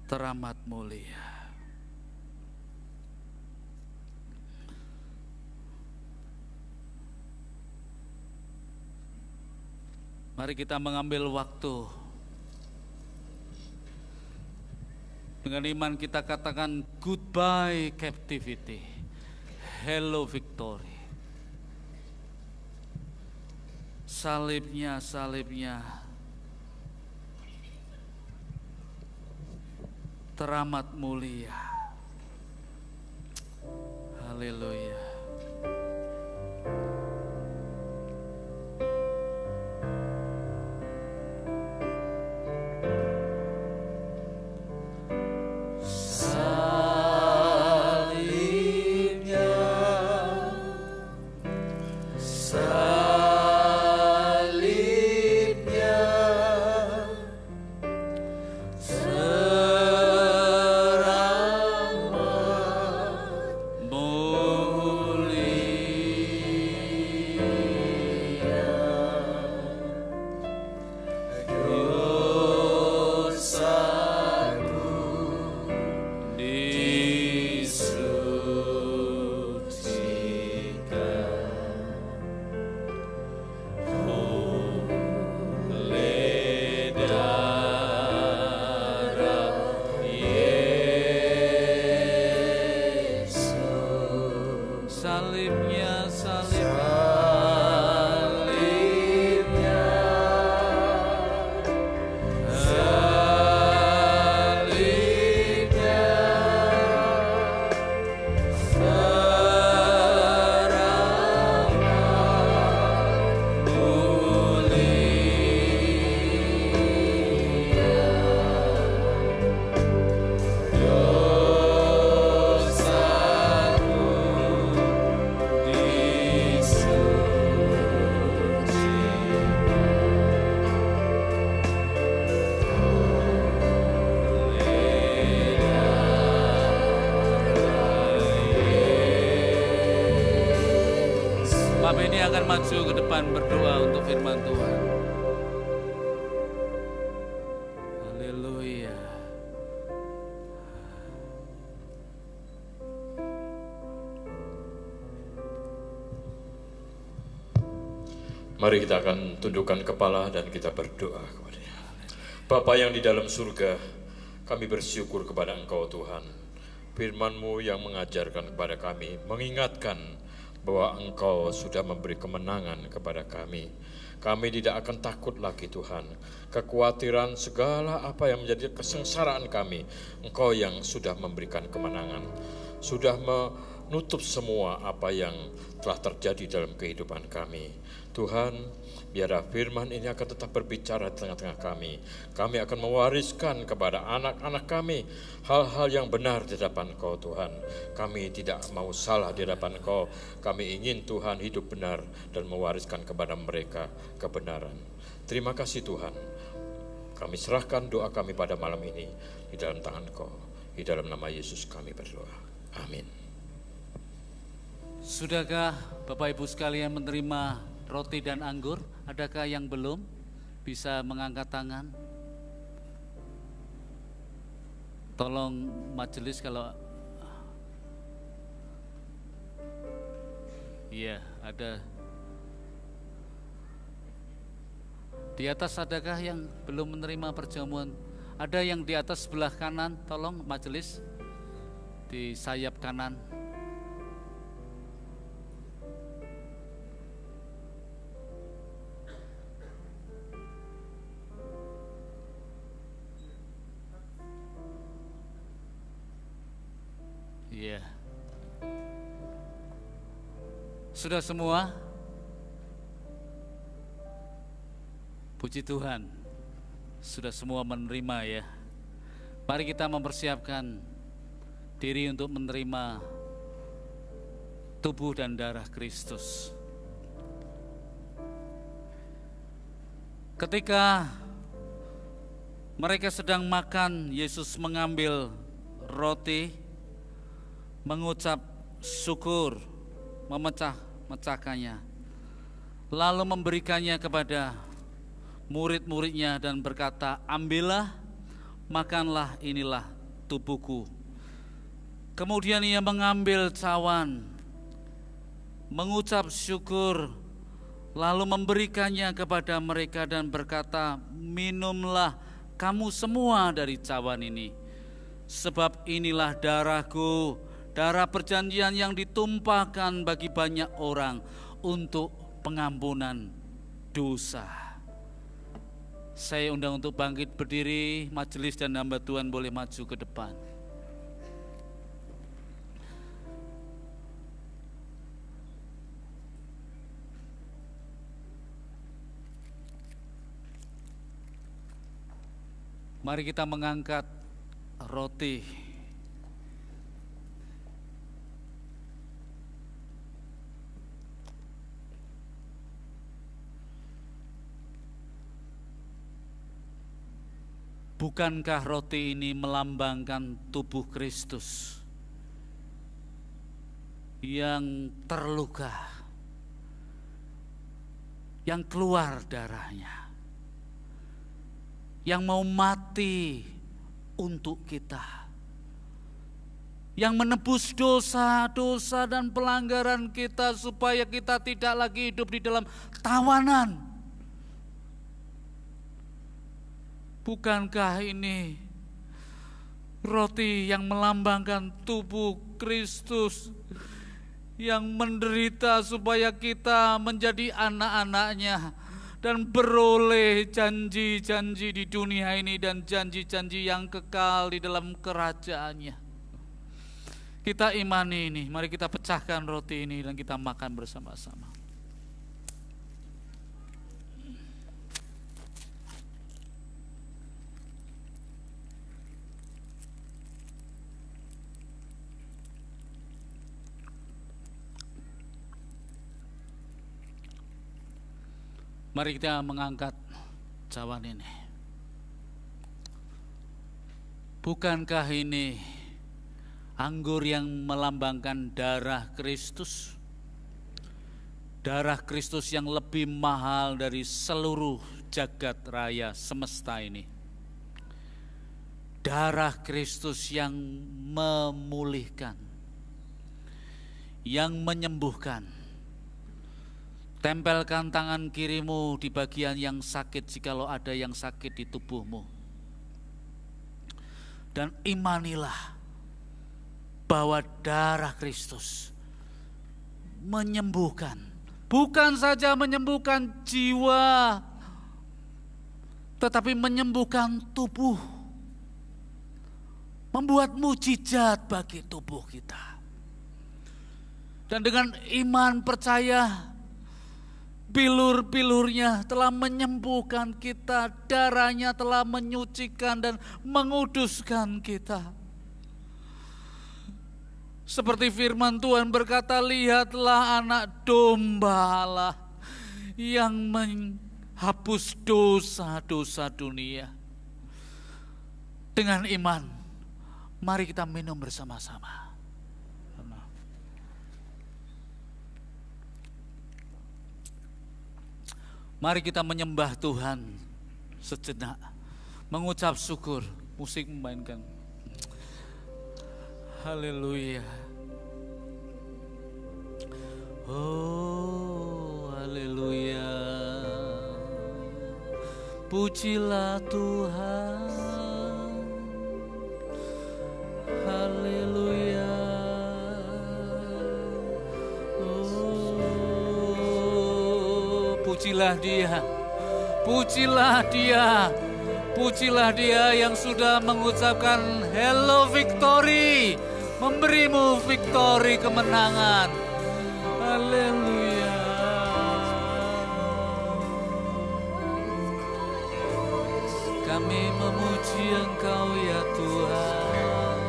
teramat mulia. Mari kita mengambil waktu. Dengan iman kita katakan goodbye captivity, hello victory. Salibnya, salibnya teramat mulia. Haleluya. akan maju ke depan berdoa untuk firman Tuhan. Haleluya. Mari kita akan tundukkan kepala dan kita berdoa kepada-Nya. Bapa yang di dalam surga, kami bersyukur kepada Engkau Tuhan. Firman-Mu yang mengajarkan kepada kami, mengingatkan bahwa Engkau sudah memberi kemenangan kepada kami. Kami tidak akan takut lagi Tuhan. Kekhawatiran segala apa yang menjadi kesengsaraan kami, Engkau yang sudah memberikan kemenangan. Sudah menutup semua apa yang telah terjadi dalam kehidupan kami. Tuhan, biarlah firman ini akan tetap berbicara di tengah-tengah kami. Kami akan mewariskan kepada anak-anak kami hal-hal yang benar di hadapan Engkau Tuhan. Kami tidak mau salah di hadapan Engkau. Kami ingin Tuhan hidup benar dan mewariskan kepada mereka kebenaran. Terima kasih Tuhan. Kami serahkan doa kami pada malam ini di dalam tangan Engkau. Di dalam nama Yesus kami berdoa. Amin. Sudahkah Bapak Ibu sekalian menerima roti dan anggur? Adakah yang belum? Bisa mengangkat tangan. Tolong majelis kalau iya ada. Di atas adakah yang belum menerima perjamuan? Ada yang di atas sebelah kanan, tolong majelis di sayap kanan. Iya. Sudah semua? Puji Tuhan. Sudah semua menerima ya. Mari kita mempersiapkan diri untuk menerima tubuh dan darah Kristus. Ketika mereka sedang makan, Yesus mengambil roti, mengucap syukur, memecah-mecahkannya, lalu memberikannya kepada murid-muridnya dan berkata, ambillah, makanlah, inilah tubuhku. Kemudian ia mengambil cawan, mengucap syukur, lalu memberikannya kepada mereka dan berkata, minumlah kamu semua dari cawan ini, sebab inilah darahku, darah perjanjian yang ditumpahkan bagi banyak orang untuk pengampunan dosa. Saya undang untuk bangkit berdiri, majelis dan hamba Tuhan boleh maju ke depan. Mari kita mengangkat roti. Bukankah roti ini melambangkan tubuh Kristus yang terluka, yang keluar darahnya, yang mau mati untuk kita, yang menebus dosa-dosa dan pelanggaran kita supaya kita tidak lagi hidup di dalam tawanan. Bukankah ini roti yang melambangkan tubuh Kristus yang menderita supaya kita menjadi anak-anaknya dan beroleh janji-janji di dunia ini dan janji-janji yang kekal di dalam kerajaannya. Kita imani ini, mari kita pecahkan roti ini dan kita makan bersama-sama. Mari kita mengangkat cawan ini. Bukankah ini anggur yang melambangkan darah Kristus darah Kristus yang lebih mahal dari seluruh jagat raya semesta ini. Darah Kristus yang memulihkan, yang menyembuhkan. Tempelkan tangan kirimu di bagian yang sakit jikalau ada yang sakit di tubuhmu. Dan imanilah bahwa darah Kristus menyembuhkan. Bukan saja menyembuhkan jiwa, tetapi menyembuhkan tubuh. Membuat mujizat bagi tubuh kita. Dan dengan iman percaya, bilur-bilurnya telah menyembuhkan kita, darahnya telah menyucikan dan menguduskan kita. Seperti firman Tuhan berkata, lihatlah anak domba Allah yang menghapus dosa-dosa dunia. Dengan iman, mari kita minum bersama-sama. Mari kita menyembah Tuhan sejenak, mengucap syukur. Musik memainkan. Haleluya. Oh, haleluya. Pujilah Tuhan. Haleluya. Oh, pujilah Dia. Pujilah Dia. Pujilah Dia yang sudah mengucapkan hello victory, memberimu victory, kemenangan. Haleluya. Kami memuji Engkau ya Tuhan.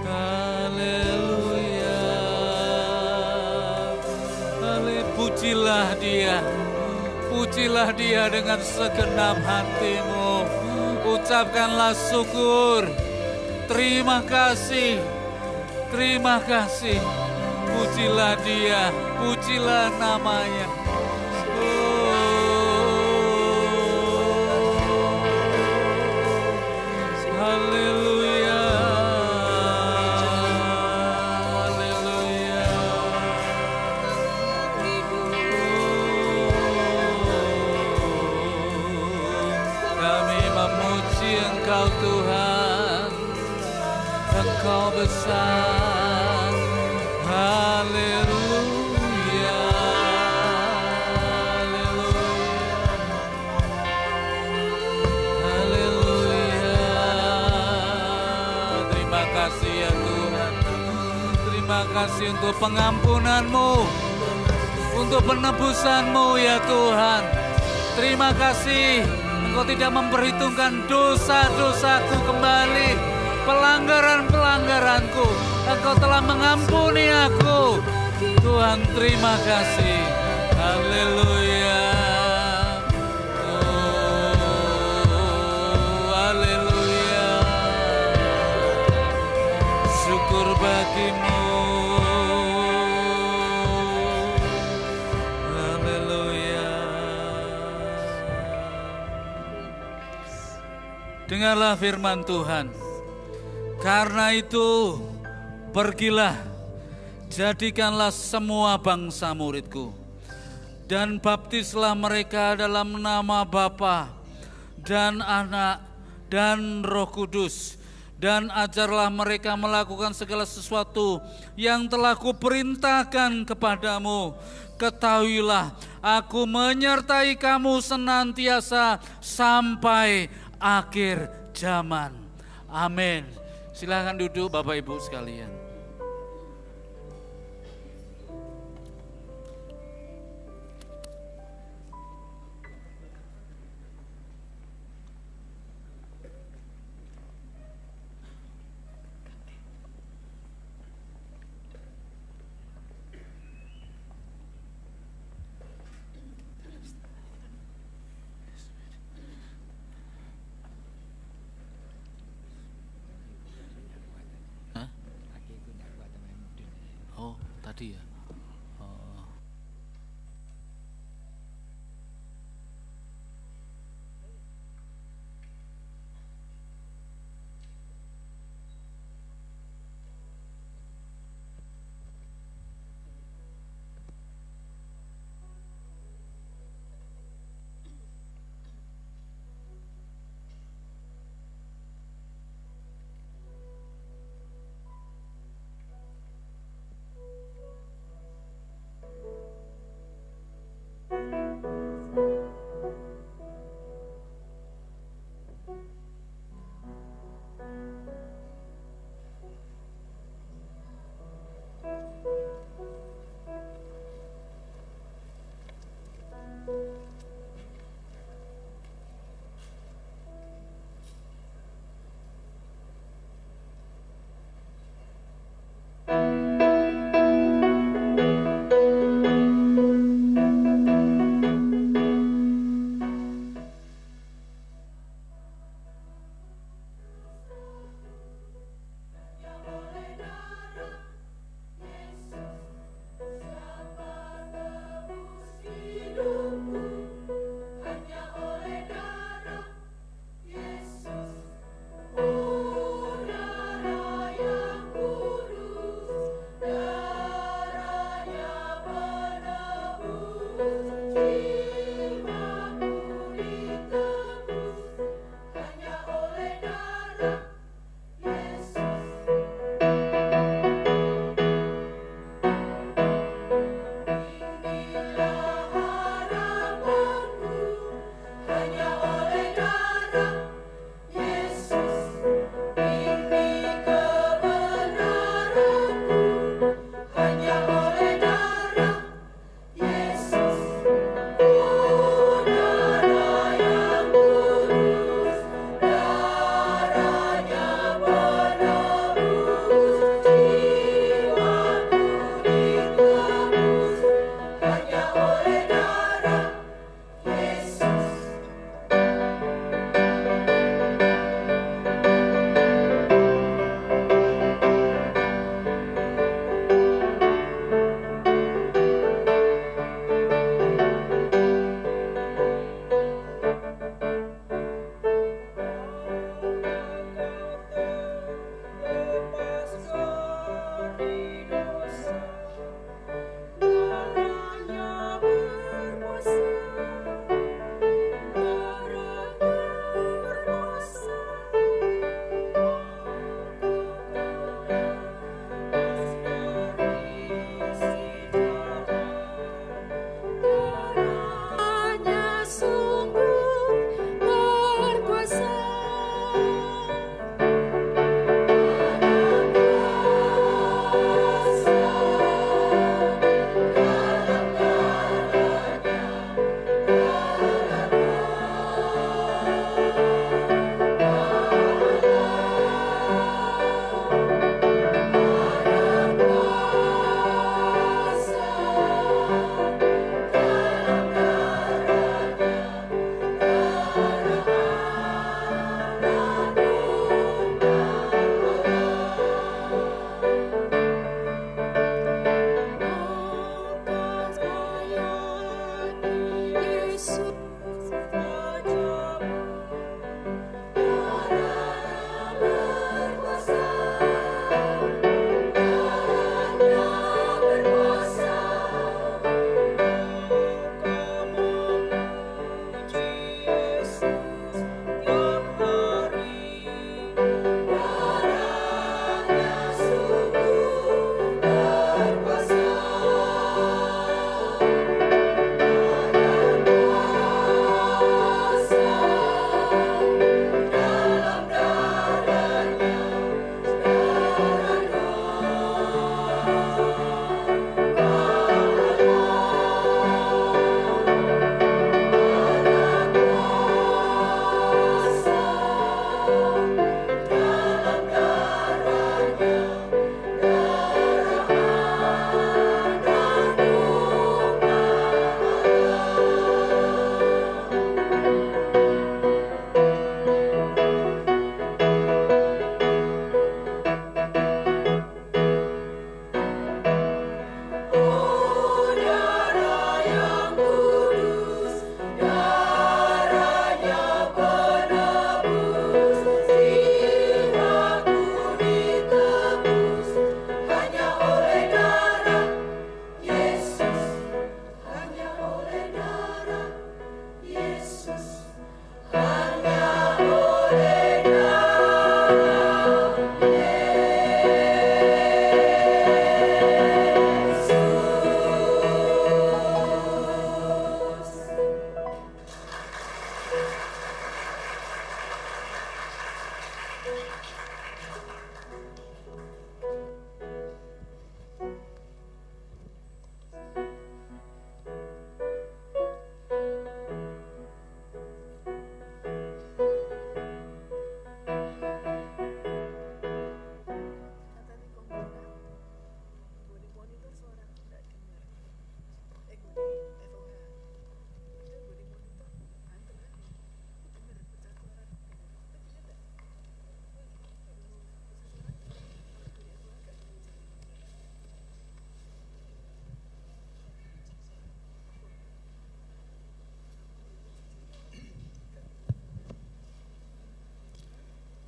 Haleluya. Pujilah Dia. Pujilah Dia dengan segenap hatimu. Ucapkanlah syukur. Terima kasih. Terima kasih. Pujilah Dia. Pujilah namanya. Haleluya. Haleluya. Kami memuji Engkau Tuhan. Engkau besar. Haleluya. Haleluya. Terima kasih ya Tuhan. Terima kasih untuk pengampunan-Mu, untuk penebusan-Mu ya Tuhan. Terima kasih Engkau tidak memperhitungkan dosa-dosaku kembali, pelanggaran-pelanggaranku. Engkau telah mengampuni aku. Tuhan, terima kasih. Haleluya. Oh, haleluya. Syukur bagimu. Haleluya. Dengarlah firman Tuhan. Karena itu, pergilah, jadikanlah semua bangsa muridku, dan baptislah mereka dalam nama Bapa dan Anak dan Roh Kudus, dan ajarlah mereka melakukan segala sesuatu yang telah kuperintahkan kepadamu. Ketahuilah, aku menyertai kamu senantiasa sampai akhir zaman. Amin. Silakan duduk Bapak Ibu sekalian. Tadi ya.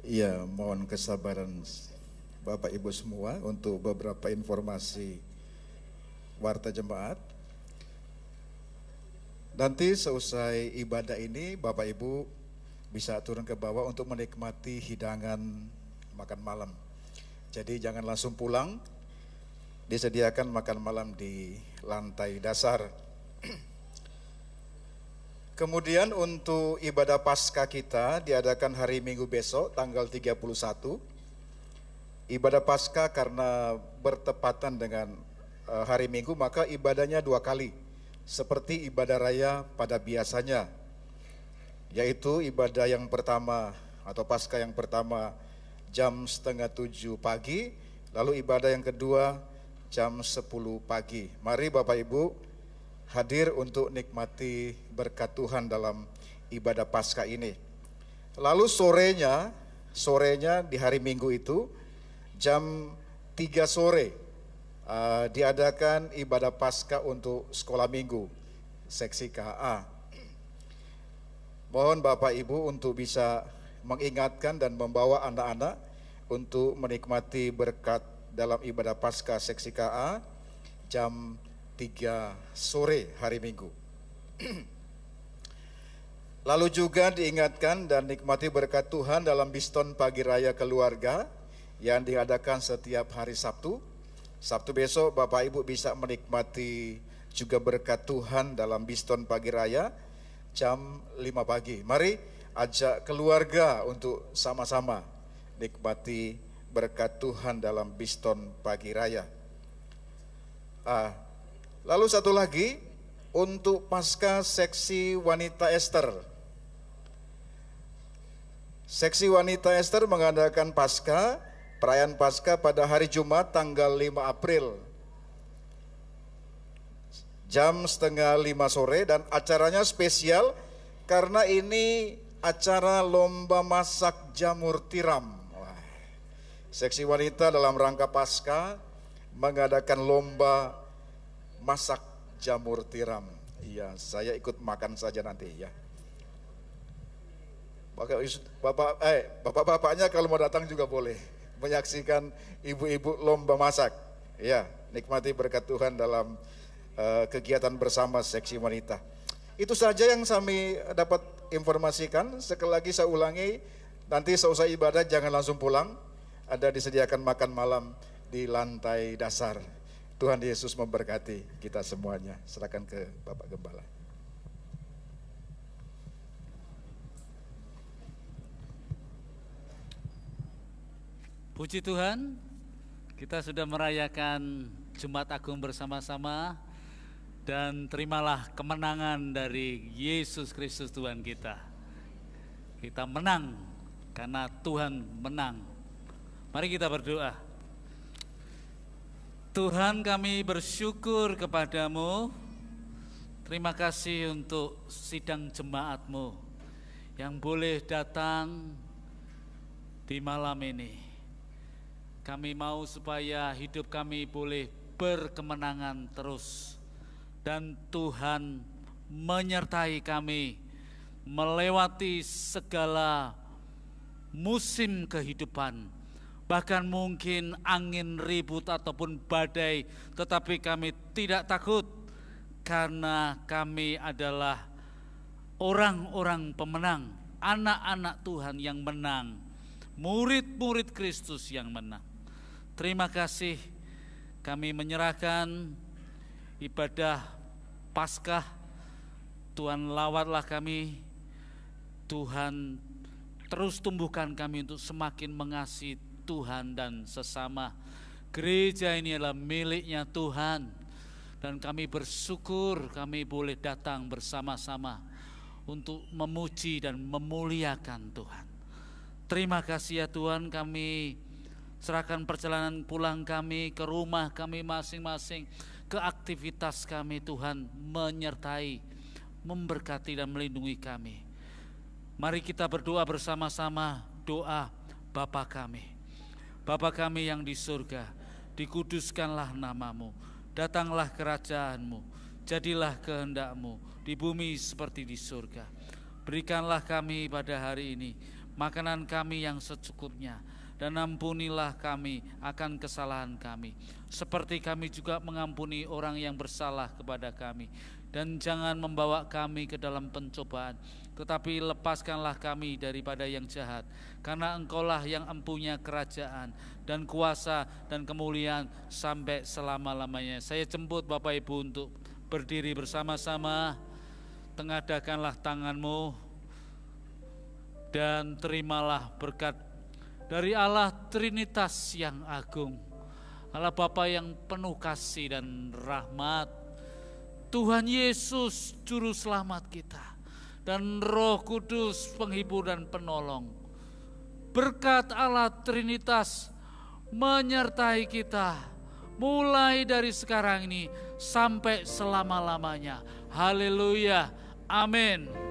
Ya, mohon kesabaran Bapak Ibu semua untuk beberapa informasi warta jemaat. Nanti seusai ibadah ini Bapak Ibu bisa turun ke bawah untuk menikmati hidangan makan malam. Jadi jangan langsung pulang, disediakan makan malam di lantai dasar. Kemudian untuk ibadah Paskah kita diadakan hari Minggu besok tanggal 31. Ibadah Paskah karena bertepatan dengan hari Minggu maka ibadahnya 2 kali. Seperti ibadah raya pada biasanya. Yaitu ibadah yang pertama atau Paskah yang pertama jam 6:30 pagi. Lalu ibadah yang kedua jam 10 pagi. Mari Bapak Ibu hadir untuk nikmati berkat Tuhan dalam ibadah Paskah ini. Lalu sorenya di hari Minggu itu jam 3 sore diadakan ibadah Paskah untuk sekolah minggu seksi KA. Mohon Bapak Ibu untuk bisa mengingatkan dan membawa anak-anak untuk menikmati berkat dalam ibadah Paskah seksi KA jam 3 sore hari Minggu. Lalu juga diingatkan dan nikmati berkat Tuhan dalam Biston Pagi Raya Keluarga yang diadakan setiap hari Sabtu. Sabtu besok Bapak Ibu bisa menikmati juga berkat Tuhan dalam Biston Pagi Raya jam 5 pagi. Mari ajak keluarga untuk sama-sama nikmati berkat Tuhan dalam Biston Pagi Raya. Lalu satu lagi untuk Paskah seksi wanita Ester. Seksi wanita Ester mengadakan perayaan Paskah pada hari Jumat tanggal 5 April. Jam 4:30 sore dan acaranya spesial karena ini acara lomba masak jamur tiram. Seksi wanita dalam rangka Paskah mengadakan lomba masak jamur tiram. Iya, saya ikut makan saja nanti ya. Bapak-bapaknya kalau mau datang juga boleh menyaksikan ibu-ibu lomba masak. Ya, nikmati berkat Tuhan dalam kegiatan bersama seksi wanita. Itu saja yang kami dapat informasikan. Sekali lagi saya ulangi, nanti seusai ibadah jangan langsung pulang. Ada disediakan makan malam di lantai dasar. Tuhan Yesus memberkati kita semuanya. Serahkan ke Bapak Gembala. Puji Tuhan, kita sudah merayakan Jumat Agung bersama-sama. Dan terimalah kemenangan dari Yesus Kristus Tuhan kita. Kita menang karena Tuhan menang. Mari kita berdoa. Tuhan, kami bersyukur kepadamu. Terima kasih untuk sidang jemaat-Mu yang boleh datang di malam ini. Kami mau supaya hidup kami boleh berkemenangan terus. Dan Tuhan menyertai kami melewati segala musim kehidupan. Bahkan mungkin angin ribut ataupun badai, tetapi kami tidak takut karena kami adalah orang-orang pemenang, anak-anak Tuhan yang menang, murid-murid Kristus yang menang. Terima kasih, kami menyerahkan ibadah Paskah. Tuhan lawatlah kami, Tuhan terus tumbuhkan kami untuk semakin mengasihi Tuhan dan sesama. Gereja ini adalah miliknya Tuhan dan kami bersyukur kami boleh datang bersama-sama untuk memuji dan memuliakan Tuhan. Terima kasih ya Tuhan, kami serahkan perjalanan pulang kami ke rumah kami masing-masing, ke aktivitas kami. Tuhan menyertai, memberkati dan melindungi kami. Mari kita berdoa bersama-sama doa Bapa kami. Bapa kami yang di surga, dikuduskanlah namamu, datanglah kerajaanmu, jadilah kehendak-mu di bumi seperti di surga. Berikanlah kami pada hari ini makanan kami yang secukupnya, dan ampunilah kami akan kesalahan kami, seperti kami juga mengampuni orang yang bersalah kepada kami. Dan jangan membawa kami ke dalam pencobaan, tetapi lepaskanlah kami daripada yang jahat. Karena Engkaulah yang empunya kerajaan dan kuasa dan kemuliaan sampai selama-lamanya. Saya jemput Bapak Ibu untuk berdiri bersama-sama. Tengadahkanlah tanganmu dan terimalah berkat dari Allah Trinitas yang agung, Allah Bapa yang penuh kasih dan rahmat, Tuhan Yesus Juru Selamat kita, dan Roh Kudus penghibur dan penolong. Berkat Allah Trinitas menyertai kita mulai dari sekarang ini sampai selama-lamanya. Haleluya. Amin.